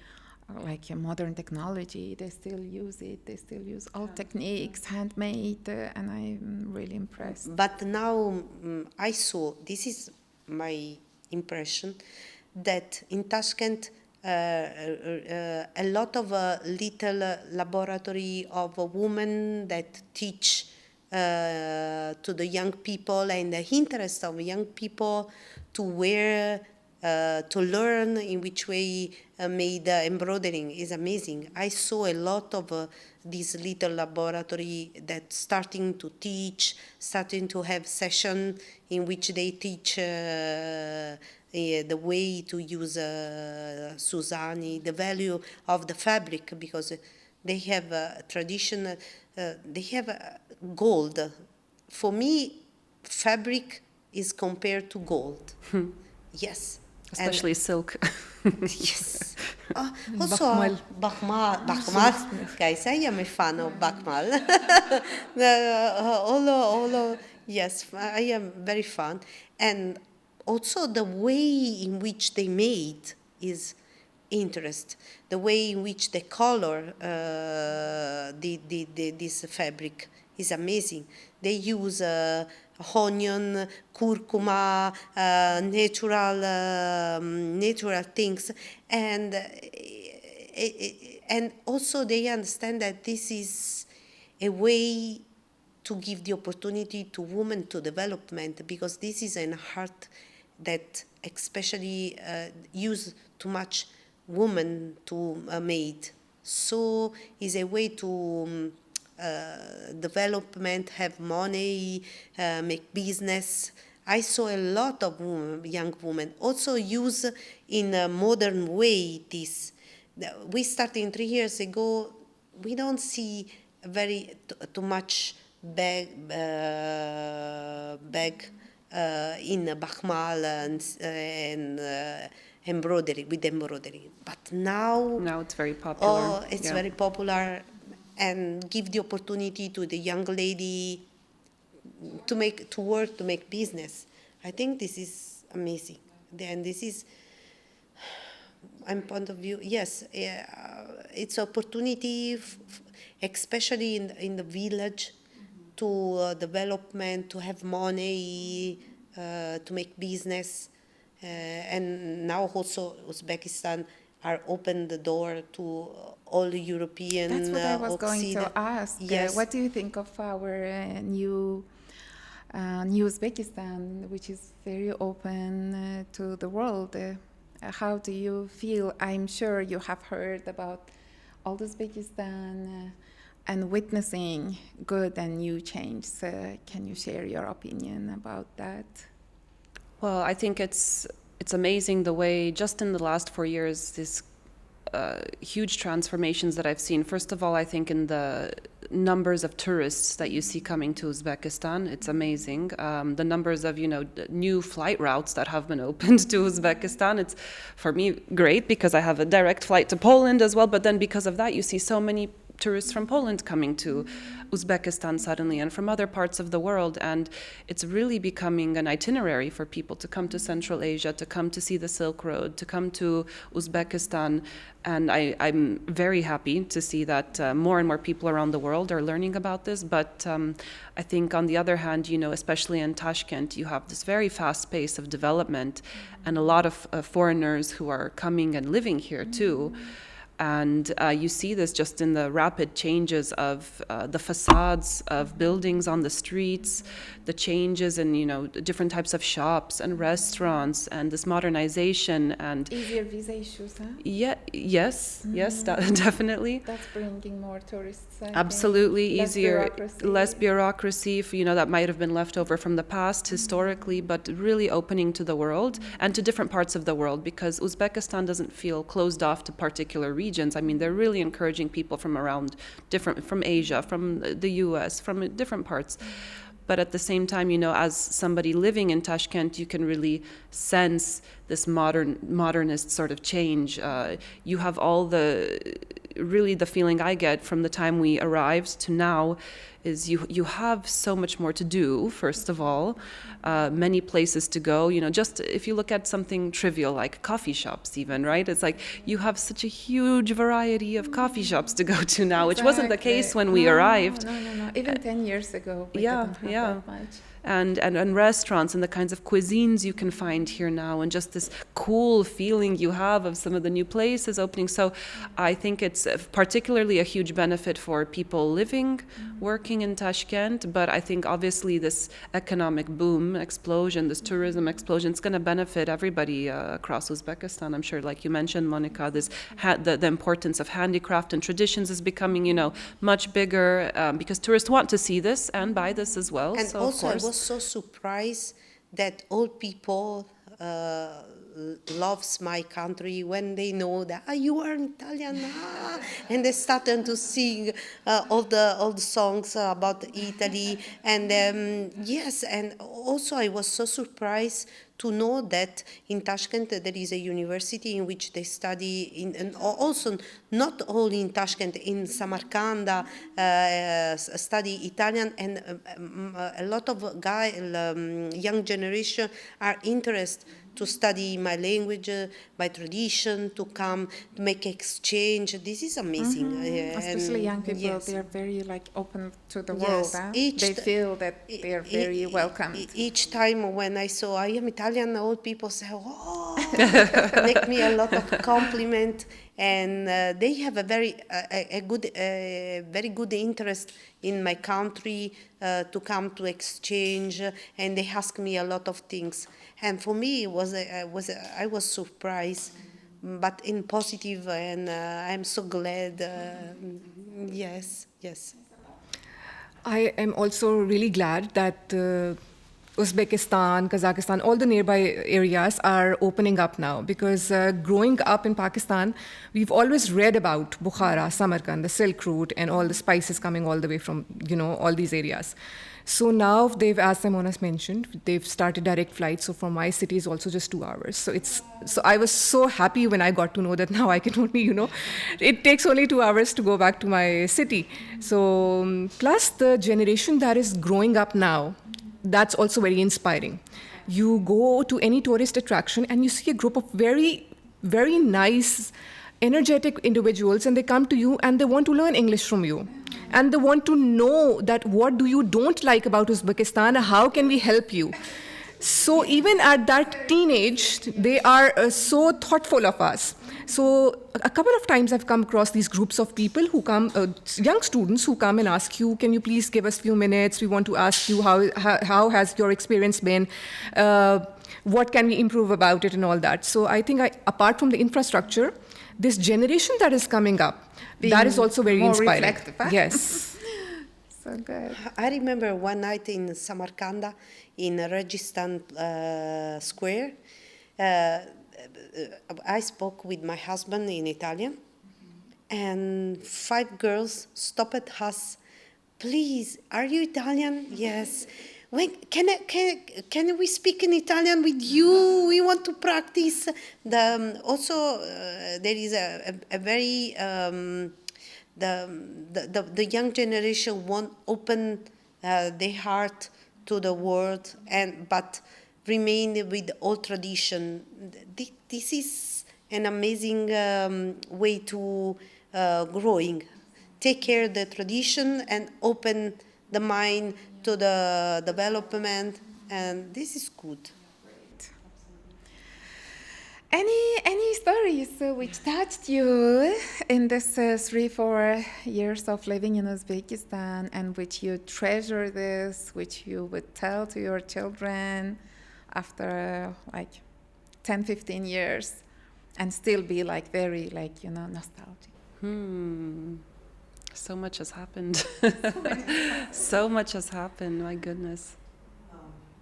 modern technology, they still use it. They still use old techniques, handmade, and I'm really impressed. But now I saw, this is my impression, that in Tashkent a lot of little laboratory of women that teach to the young people, and the interest of young people to wear, to learn in which way made embroidering is amazing. I saw a lot of this little laboratory that starting to teach, starting to have session in which they teach the way to use Suzani, the value of the fabric, because they have a tradition, they have gold. For me, fabric is compared to gold. Yes. Especially silk. Yes. Also, Bakmal. Guys, I am a fan of Bakmal. Yes, I am very fan. And also the way in which they made is interest. The way in which they color this fabric is amazing. They use onion, curcuma, natural things, and also they understand that this is a way to give the opportunity to women to development, because this is an art that especially use too much women to made. So is a way to development, have money, make business. I saw a lot of young women also use in a modern way this. We started 3 years ago. We don't see too much bag in Bachmal and embroidery with embroidery. But now, Now it's very popular. oh, it's Yeah. very popular, and give the opportunity to the young lady to work, to make business. I think this is amazing. Then this is, I'm point of view, yes, it's opportunity, especially in the village, to development, to have money, to make business, and now also Uzbekistan are open the door to all the European. That's what I was going to Occident. ask. Yes. What do you think of our new Uzbekistan, which is very open to the world? How do you feel? I'm sure you have heard about all Uzbekistan and witnessing good and new change. So can you share your opinion about that? Well, I think it's amazing the way just in the last 4 years this huge transformations that I've seen. First of all, I think in the numbers of tourists that you see coming to Uzbekistan, it's amazing. The numbers of new flight routes that have been opened to Uzbekistan, it's for me great because I have a direct flight to Poland as well. But then because of that, you see so many tourists from Poland coming to Uzbekistan suddenly and from other parts of the world, and it's really becoming an itinerary for people to come to Central Asia, to come to see the Silk Road, to come to Uzbekistan. And I'm very happy to see that more and more people around the world are learning about this. But I think on the other hand, especially in Tashkent, you have this very fast pace of development and a lot of foreigners who are coming and living here too. And you see this just in the rapid changes of the facades of buildings on the streets, the changes in different types of shops and restaurants, and this modernization and Easier visa issues, huh? yes, definitely. That's bringing more tourists. I think. Absolutely Less easier, bureaucracy. less bureaucracy, that might have been left over from the past historically, but really opening to the world and to different parts of the world, because Uzbekistan doesn't feel closed off to particular regions. I mean, they're really encouraging people from from Asia, from the US, from different parts. But at the same time, as somebody living in Tashkent, you can really sense this modernist sort of change. You have really the feeling I get from the time we arrived to now is you have so much more to do, first of all, many places to go. Just if you look at something trivial like coffee shops even, right? It's like you have such a huge variety of coffee shops to go to now, which wasn't the case when we arrived. No. Even 10 years ago, we Yeah, didn't have yeah. that much. And restaurants and the kinds of cuisines you can find here now, and just this cool feeling you have of some of the new places opening. So I think it's particularly a huge benefit for people living, working in Tashkent, but I think obviously this economic boom explosion, this tourism explosion, it's going to benefit everybody across Uzbekistan. I'm sure, like you mentioned, Monica, the importance of handicraft and traditions is becoming, much bigger because tourists want to see this and buy this as well. And so also, of I course, was so surprised that all people loves my country when they know that you are Italian, and they started to sing all the songs about Italy. And yes, and also I was so surprised to know that in Tashkent there is a university in which they study, and also not only in Tashkent, in Samarkand, study Italian, and a lot of young generation are interested to study my language, my tradition, to come, to make exchange. This is amazing. Especially young people, yes. they are very open to the Yes, world. Huh? They feel that they are very welcomed. Each time when I saw I am Italian, old people say, "Oh," make me a lot of compliment, and they have a very very good interest in my country to come to exchange, and they ask me a lot of things. And for me, I was surprised, but in positive, and I'm so glad. Yes. I am also really glad that Uzbekistan, Kazakhstan, all the nearby areas are opening up now because growing up in Pakistan, we've always read about Bukhara, Samarkand, the Silk Route, and all the spices coming all the way from, all these areas. So now they've, as Simona's mentioned, they've started direct flights. So from my city is also just 2 hours. So I was so happy when I got to know that now I can only, it takes only 2 hours to go back to my city. So plus the generation that is growing up now, that's also very inspiring. You go to any tourist attraction and you see a group of very, very nice, energetic individuals, and they come to you and they want to learn English from you. And they want to know that what do you don't like about Uzbekistan, how can we help you? So even at that teenage, they are so thoughtful of us. So a couple of times I've come across these groups of people who come, young students who come and ask you, can you please give us a few minutes? We want to ask you how has your experience been? What can we improve about it and all that? So I think apart from the infrastructure, this generation that is coming up, that is also very more inspiring. reflective, huh? Yes. So good. I remember one night in Samarkand, in Registan Square, I spoke with my husband in Italian, and 5 girls stopped us. Please, are you Italian? Yes. Can we speak in Italian with you? We want to practice. Also, there is a very the young generation want open their heart to the world, but remain with old tradition. This is an amazing way to growing. Take care of the tradition and open the mind to the development, and this is good. Any stories which touched you in this 3-4 years of living in Uzbekistan, and which you treasure this, which you would tell to your children after 10-15 years, and still be very nostalgic? So much has happened. So much has happened, my goodness.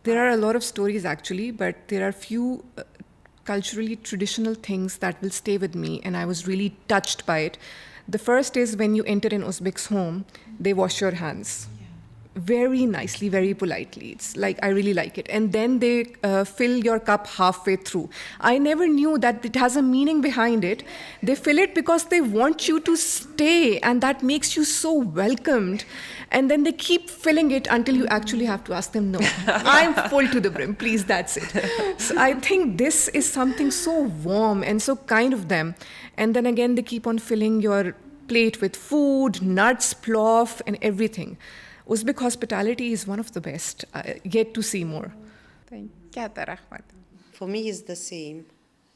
There are a lot of stories actually, but there are few culturally traditional things that will stay with me, and I was really touched by it. The first is when you enter an Uzbek's home, they wash your hands. Very nicely, very politely. It's I really like it. And then they fill your cup halfway through. I never knew that it has a meaning behind it. They fill it because they want you to stay, and that makes you so welcomed. And then they keep filling it until you actually have to ask them, no, I'm full to the brim, please, that's it. So I think this is something so warm and so kind of them. And then again, they keep on filling your plate with food, nuts, plov, and everything. Uzbek hospitality is one of the best, yet to see more. Thank you, Rahmat. For me, it's the same,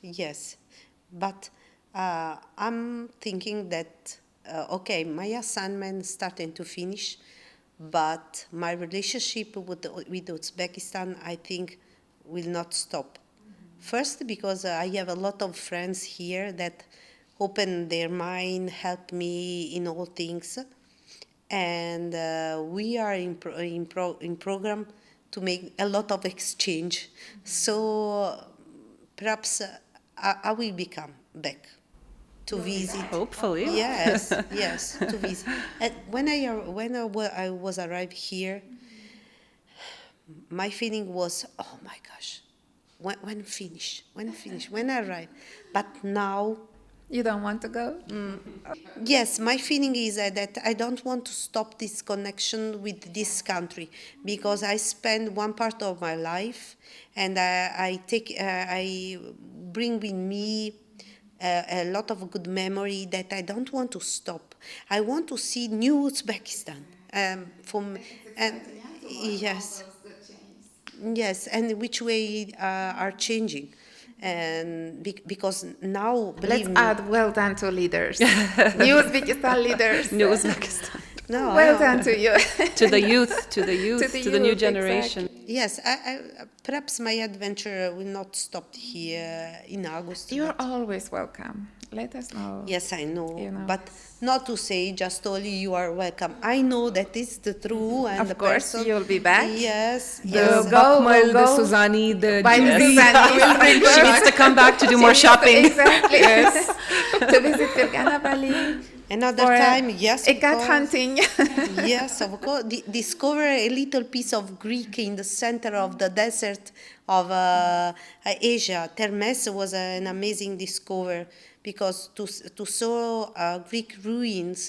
yes. But I'm thinking that, my assignment starting to finish, but my relationship with Uzbekistan, I think, will not stop. First, because I have a lot of friends here that open their mind, help me in all things. And we are in program to make a lot of exchange. So perhaps I will become back to visit. Hopefully. Yes, yes, to visit. And when I was arrived here, my feeling was, oh my gosh, when I arrive. But now. You don't want to go? Yes, my feeling is that I don't want to stop this connection with this country, because I spend one part of my life, and I bring with me a lot of good memory that I don't want to stop. I want to see new Uzbekistan. Yes, and which way are changing. And because now, let's add well done to leaders, new Uzbekistan leaders. New Uzbekistan. No, well done to you. to the youth, to the new generation. Exactly. Yes, perhaps my adventure will not stop here in August. You're always welcome. let us know. Yes, I know, You know. but not to say just only you are welcome. I know that is the true and Of the course, person. you'll be back. Yes, The yes. We'll Bakmal, the go Suzani, the by the Julie. Suzanne. She needs to come back to do more shopping. Exactly. To visit Fergana Valley. Another for time, yes, a of cat course. hunting. Yes, of course. Discover a little piece of Greek in the center of the desert of Asia. Termes was an amazing discovery because to saw Greek ruins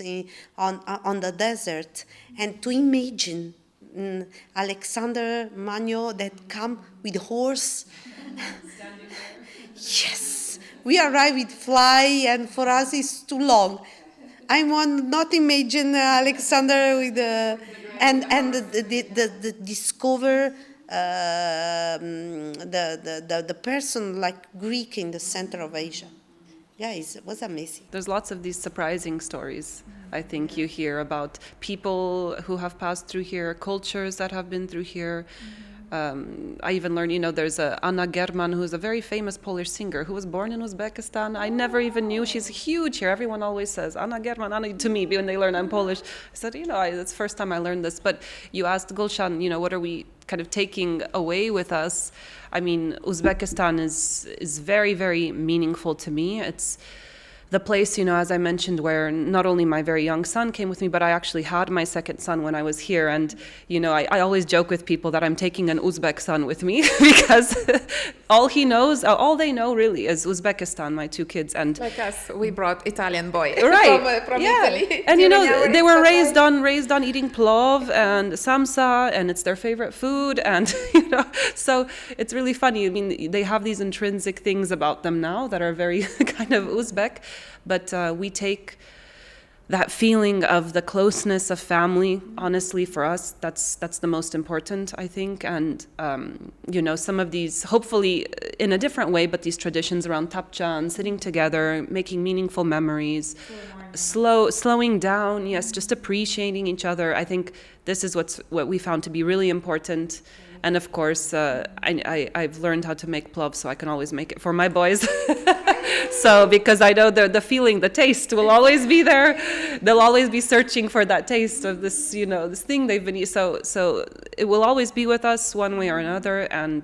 on the desert and to imagine Alexander Magno that come with horse. Yes, we arrive with fly, and for us it's too long. I want not imagine Alexander with and the discover the person like Greek in the center of Asia. Yeah, it was amazing. There's lots of these surprising stories, I think, you hear about people who have passed through here, cultures that have been through here. I even learned, there's Anna German, who's a very famous Polish singer who was born in Uzbekistan. I never even knew. She's huge here. Everyone always says, Anna German, Anna, to me, when they learn I'm Polish. I said, it's the first time I learned this. But you asked Gulshan, what are we kind of taking away with us? I mean, Uzbekistan is very, very meaningful to me. It's the place, as I mentioned, where not only my very young son came with me, but I actually had my second son when I was here. And, I always joke with people that I'm taking an Uzbek son with me because all they know really is Uzbekistan, my two kids. And Like us, we brought Italian boy right, from yeah. Italy. And during our they were extra raised on eating plov and samsa, and it's their favorite food. And so it's really funny. I mean, they have these intrinsic things about them now that are very kind of Uzbek, but we take that feeling of the closeness of family. Honestly, for us, that's the most important, I think. And some of these, hopefully in a different way, but these traditions around tapcha, sitting together, making meaningful memories, slowing down, yes, just appreciating each other. I think this is what we found to be really important. And of course, I've learned how to make plov, so I can always make it for my boys. So because I know the feeling, the taste will always be there. They'll always be searching for that taste of this, this thing they've been eating. So it will always be with us one way or another. I'm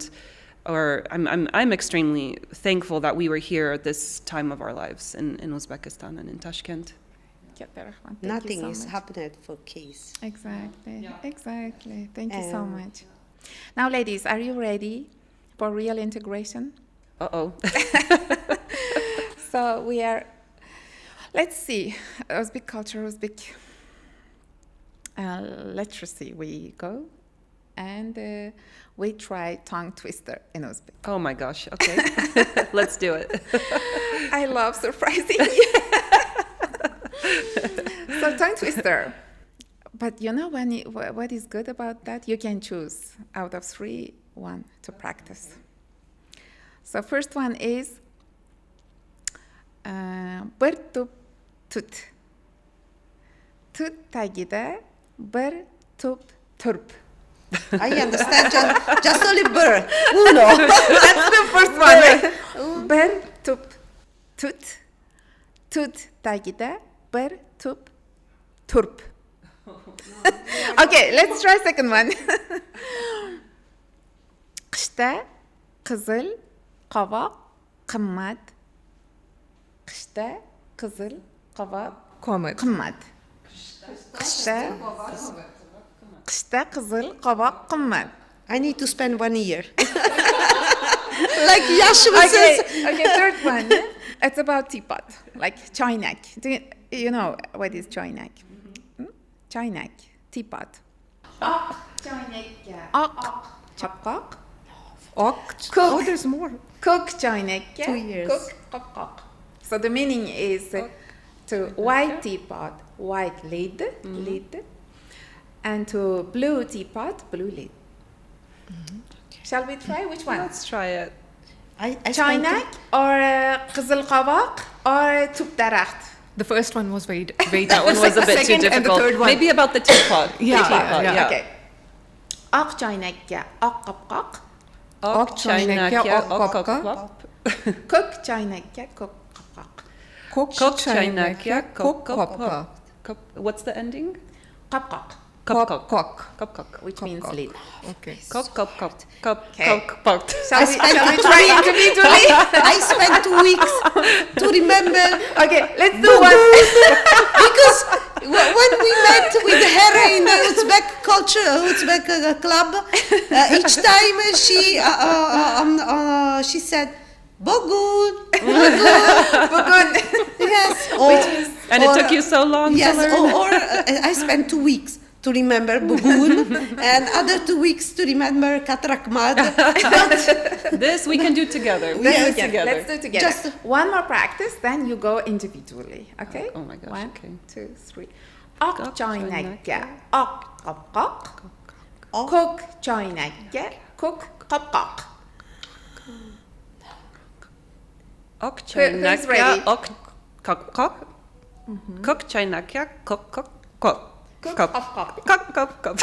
extremely thankful that we were here at this time of our lives in Uzbekistan and in Tashkent. Nothing is happening for case. Exactly. Thank you so much. Now, ladies, are you ready for real integration? Uh-oh. So let's see, Uzbek culture, Uzbek literacy. We go and we try tongue twister in Uzbek. Oh my gosh, okay. Let's do it. I love surprising you. So tongue twister. But what is good about that? You can choose out of 3, 1 to practice. So first one is bir tup tut. Tut tagida bir tup turp. I understand just only bird. Uno. That's the first one. Bir tup tut. Tut tagida bir tup turp. Okay, let's try second one. Qishda qizil qovoq qimmat. Qishda qizil qovoq qimmat. Qishda qizil qovoq qimmat. I need to spend 1 year. Like Yashua says. Okay, third one. It's about teapot, like choynak. Do you know what is choynak? Choynak, teapot. Oq choynakka. Oq chopqoq. Oh, there's more. Cook choynakka. 2 years. Cook qoqoq. So the meaning is to white teapot, white lid, and to blue teapot, blue lid. Shall we try? Which one? Let's try it. I Choynak or qizil qovoq or tup daraxt? The first one was very That one was a bit too Second and the difficult. third one. Maybe about the teapot. Yeah, The teapot, yeah. Okay. Oq choynakka, oq qopqoq. Oq choynakka, oq qopqop. Cook choynakka, cook qopqoq. Kok Kok Chainakya, Kok Kopka. What's the ending? Kapkak, Kop Kok. Kop kok. which means lid. Okay. Kop kop kop kop Okay. kop kop. Shall we try individually? I spent 2 weeks to remember Okay, let's do one. because when we met with her in the Uzbek culture, Uzbek club, each time she said, "Bogun." Bugun. Yes. And it took you so long Yes, to learn. or I spent 2 weeks to remember Bugun and other 2 weeks to remember Katrakmad. This we can do together. We Let's can do do it together. Let's do it together. Just- one more practice, then you go individually. Okay? Oh my gosh, One, okay. 2, 3. Ok Ok choynakka, ok qopqoq. Ok. Cook choynakka, cook qopqoq. Ok who's chaynakya, ready? ok kok kok. Kok chaynakya, kok kok kok. Cook Kop. qopqoq. Kop kop kop.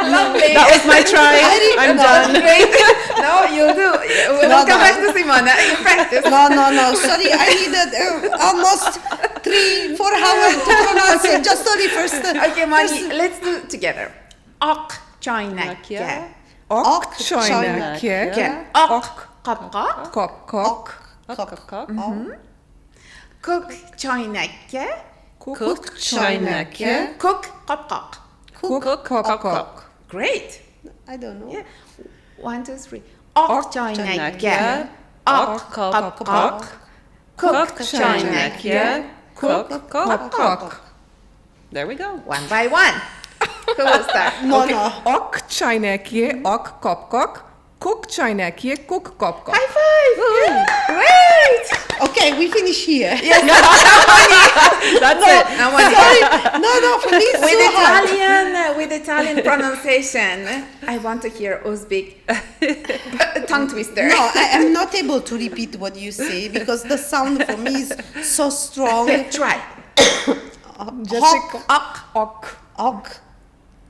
Lovely. That was my try. I'm done. Great. No, you'll do. We'll No, come no. back to Simona. You practice. No. Sorry, I needed almost 3-4 hours to pronounce it. Just only first. Okay, Moni, let's do it together. Ok choynakka. Ok Ok Chainakya, Ok qopqoq. Kok Kok. Kok kok kok. Cook choynakka, Cook chainakya, cook qopqoq. Kok kok kok. Great. I don't know. Yeah. 1, 2, 3. Ok choynakka. Chainakya, Ok ok kok qopqoq. kok. Cook Kok chainakya, kok kok kok. There we go. One by one. Who will start? No. Ok Chainakya, Ok Kop Kok. Cook Chainakya, Cook Kop Kok. High five! Great! Okay, we finish here. That's it. Now, Moni, No, for me it's with so hard. with Italian pronunciation, I want to hear Uzbek tongue twister. No, I am not able to repeat what you say because the sound for me is so strong. Try. Hok, Ok, Ok. ok,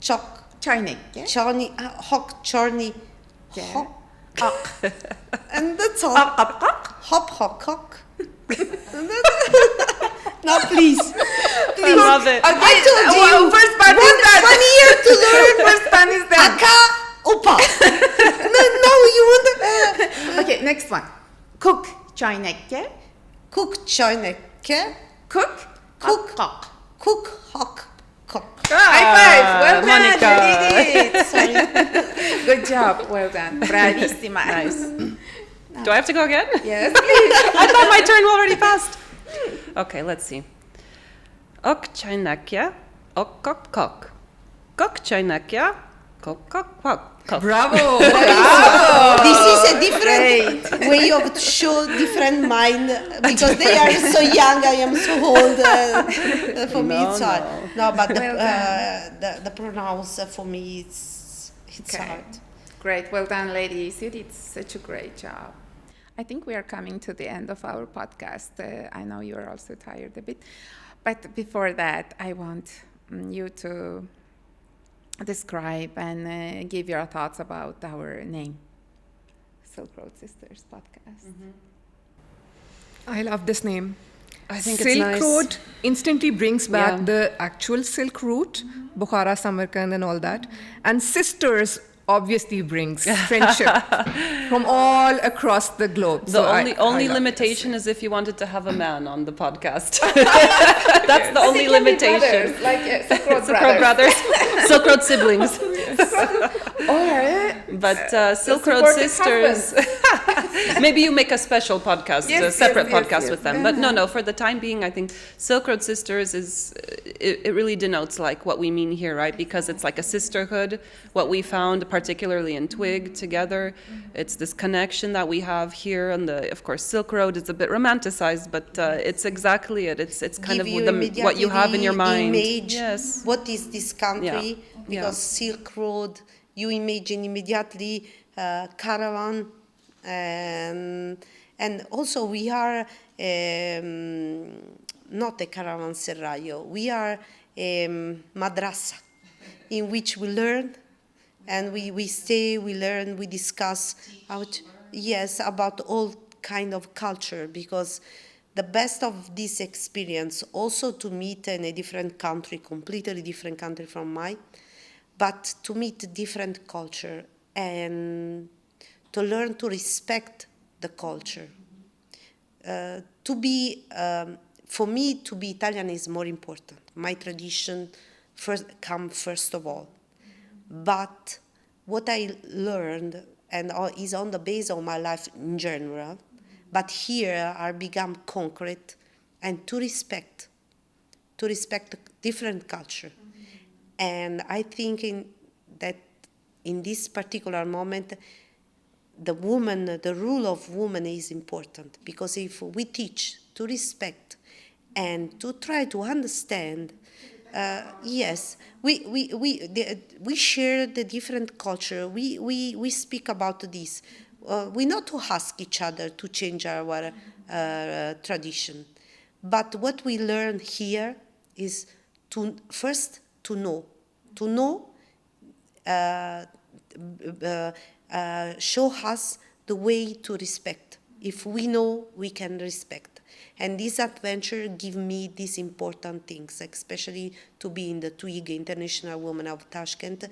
chok, choynakka. chorny, hok, chorny, Yeah. hok, Ok. and that's all. Ok qopqoq. Hop, hok, hok. Now, please. I love it. Okay, I told you. first part is done. 1 year to learn. First part is done. Aka, upa. No, you want Okay, next one. Cook choynakka. cook choynakka, Cook. Cook. qopqoq. cook, hok, cook. High five! Well done, Monica. you did it. Good job, well done. Bravissima. Nice. Do I have to go again? Yes, please. I thought my turn already passed. Okay, let's see. Ok chainakya, ok kok kok. Kok chainakya, kok kok kok. Bravo! This is a different way of show different mind because they are so young. I am so old. For me, it's hard. No, but Well the pronounce for me it's Okay. hard. Great, well done, ladies. You did such a great job. I think we are coming to the end of our podcast. I know you are also tired a bit. But before that, I want you to describe and give your thoughts about our name, Silk Road Sisters podcast. I love this name. I think Silk it's nice. Road instantly brings back Yeah. the actual Silk Route, Bukhara, Samarkand, and all that. And sisters obviously brings friendship from all across the globe. The So only love limitation is if you wanted to have a man on the podcast. That's the only limitation. Like Silk Road Silk Road brothers, Silk Road siblings. Or But Silk Road supportive Sisters, maybe you make a special podcast, a Yes, separate yes, yes, podcast yes. with them. But no, for the time being, I think Silk Road Sisters is, it really denotes like what we mean here, right? Because it's like a sisterhood, what we found, particularly in Twig together. It's this connection that we have here. And of course, Silk Road is a bit romanticized, but it's exactly it. It's kind Give of you what you have in your mind. Image, Yes. what is this country? Yeah. Because Silk Road, you imagine immediately caravan, and also we are not a caravanserai. We are madrasa, in which we learn, and we stay, we learn, we discuss about all kind of culture, because the best of this experience also to meet in a different country, completely different country from mine, but to meet different culture and to learn to respect the culture. For me, to be Italian is more important. My tradition first of all. But what I learned and is on the base of my life in general, but here I become concrete and to respect different culture. And I think that in this particular moment, the rule of woman is important, because if we teach to respect and to try to understand, yes, we share the different culture. We speak about this. We not to ask each other to change our tradition, but what we learn here is first to know. Show us the way to respect. If we know, we can respect. And this adventure give me these important things, especially to be in the TWIG, International Women of Tashkent,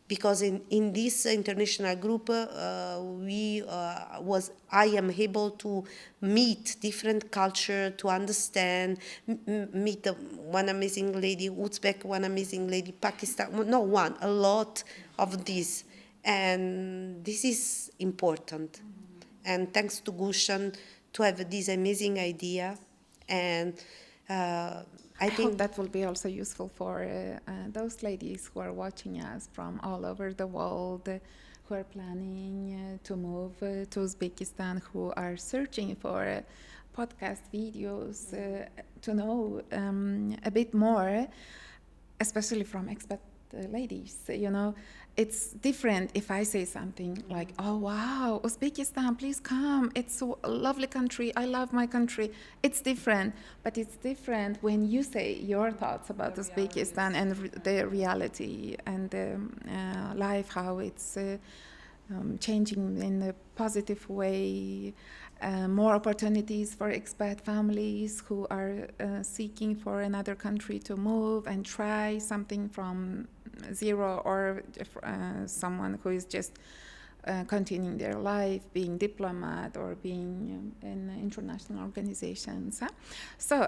because in this international group, I am able to meet different culture, to understand, meet one amazing lady, Uzbek, one amazing lady, Pakistan, a lot of this. And this is important. And thanks to Gushan to have this amazing idea. And I think hope that will be also useful for those ladies who are watching us from all over the world, who are planning to move to Uzbekistan, who are searching for podcast videos to know a bit more, especially from expat ladies. It's different if I say something like, oh wow, Uzbekistan, please come. It's a lovely country. I love my country. It's different. But it's different when you say your thoughts about Uzbekistan and the reality and the life, how it's changing in a positive way. More opportunities for expat families who are seeking for another country to move and try something from zero, or someone who is just continuing their life, being diplomat or being in international organizations. So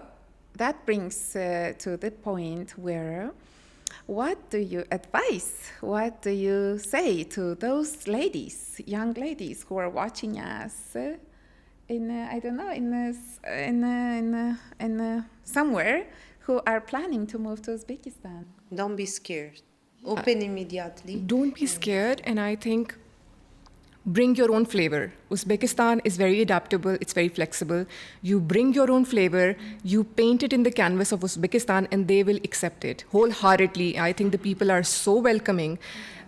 that brings to the point where, what do you advise? What do you say to those ladies, young ladies who are watching us somewhere, who are planning to move to Uzbekistan? don't be scared. Open immediately. Don't be scared, and I think bring your own flavor. Uzbekistan is very adaptable, it's very flexible. You bring your own flavor, you paint it in the canvas of Uzbekistan, and they will accept it wholeheartedly. I think the people are so welcoming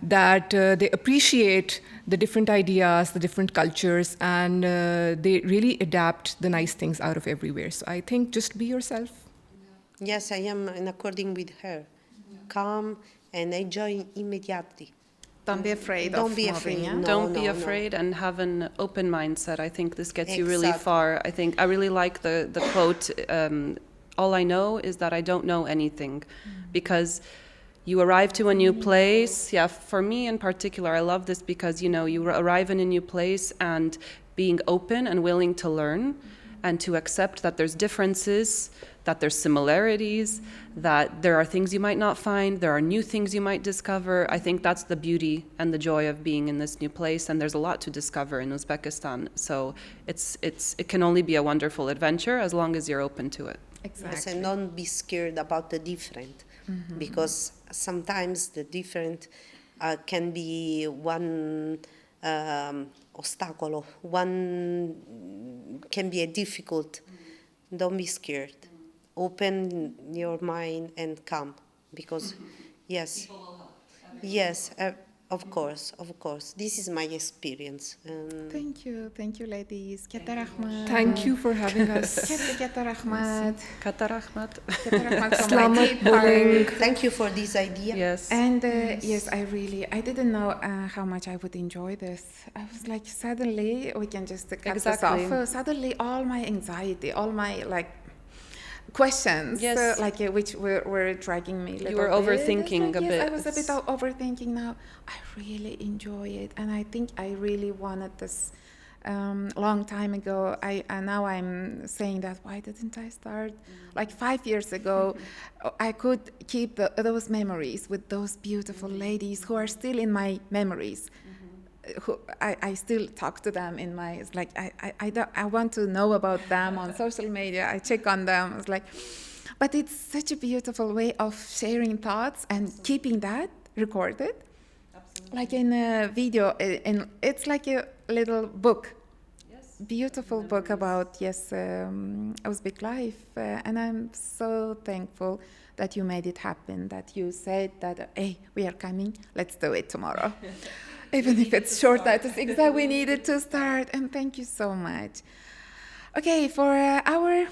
that they appreciate the different ideas, the different cultures, and they really adapt the nice things out of everywhere. So I think just be yourself. Yes, I am in according with her. Come and enjoy immediately. Don't be afraid Don't of be moving. afraid, Yeah? no. Don't be afraid and have an open mindset. I think this gets you really Exactly. far. I think I really like the quote, all I know is that I don't know anything. Because you arrive to a new place. Yeah, for me in particular, I love this because, you arrive in a new place and being open and willing to learn and to accept that there's differences, that there's similarities, that there are things you might not find, there are new things you might discover. I think that's the beauty and the joy of being in this new place, and there's a lot to discover in Uzbekistan. So it can only be a wonderful adventure as long as you're open to it. Exactly. Yes, and don't be scared about the different, because sometimes the different can be one obstacle, one can be a difficult. Don't be scared. Open your mind and come, because yes, Of course, of course. This is my experience. Thank you, ladies. Kete rahmat. Thank you for having us. Kete rahmat. Kata rahmat. Kete rahmat from my Selamat deep bowling. heart. Thank you for this idea. Yes. And yes, I didn't know how much I would enjoy this. I was like, suddenly we can just cut this Exactly. off. Suddenly, all my anxiety, all my questions, Yes. which were dragging me. You were little bit. overthinking It's a yes, bit. I was a bit overthinking now. I really enjoy it, and I think I really wanted this long time ago. And now I'm saying that why didn't I start like 5 years ago? I could keep those memories with those beautiful ladies who are still in my memories. Who I still talk to them in my, it's like I want to know about them on social media. I check on them. It's like, but it's such a beautiful way of sharing thoughts and keeping that recorded. Absolutely. Like in a video, it's like a little book. Yes. Beautiful book about Uzbek life, and I'm so thankful that you made it happen. That you said that, hey, we are coming. Let's do it tomorrow. Even if it's short, that is exactly we needed to start. And thank you so much. Okay, for our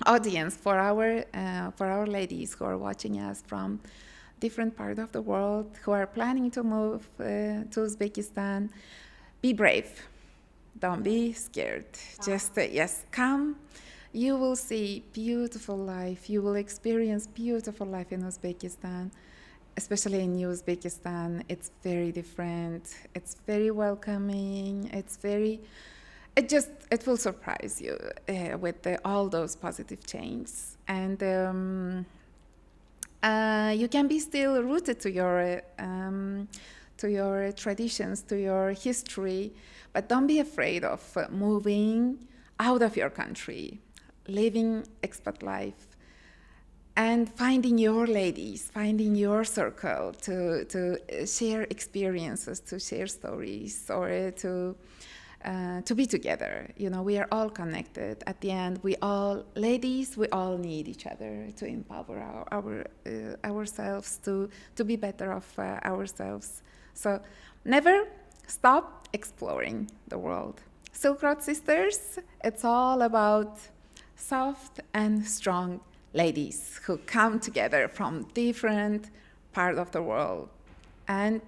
audience, for our ladies who are watching us from different parts of the world, who are planning to move to Uzbekistan, be brave. Don't be scared. Just yes, come. You will see beautiful life. You will experience beautiful life in Uzbekistan. Especially in Uzbekistan, it's very different. It's very welcoming. It will surprise you with all those positive changes. And you can be still rooted to your traditions, to your history, but don't be afraid of moving out of your country, living expat life. And finding your ladies, finding your circle to share experiences, to share stories, or to be together. You know, we are all connected. At the end, we all need each other to empower ourselves, to be better of ourselves. So never stop exploring the world. Silk Road Sisters, it's all about soft and strong ladies who come together from different parts of the world, and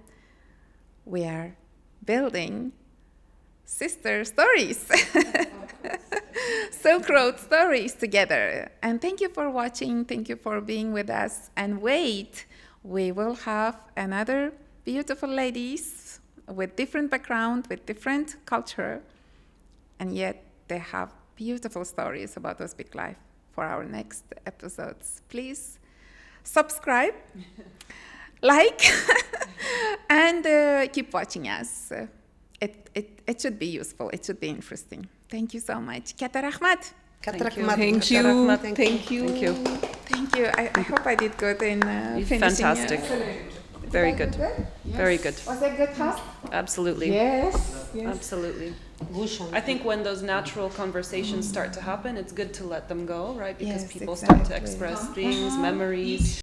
we are building sister stories, Silk Road stories together. And thank you for watching, thank you for being with us, and wait, we will have another beautiful ladies with different background, with different culture, and yet they have beautiful stories about Uzbek life. For our next episodes, please subscribe, like, and keep watching us. It should be useful. It should be interesting. Thank you so much. Kete rahmat. Thank you. Thank you. Thank you. Thank you. Thank you. I hope I did good in finishing. Fantastic. Very good. Yes. Very good. Was that good, huh? Absolutely. Yes. Absolutely. I think when those natural conversations start to happen, it's good to let them go, right? Because Yes, people start to exactly. express things, memories.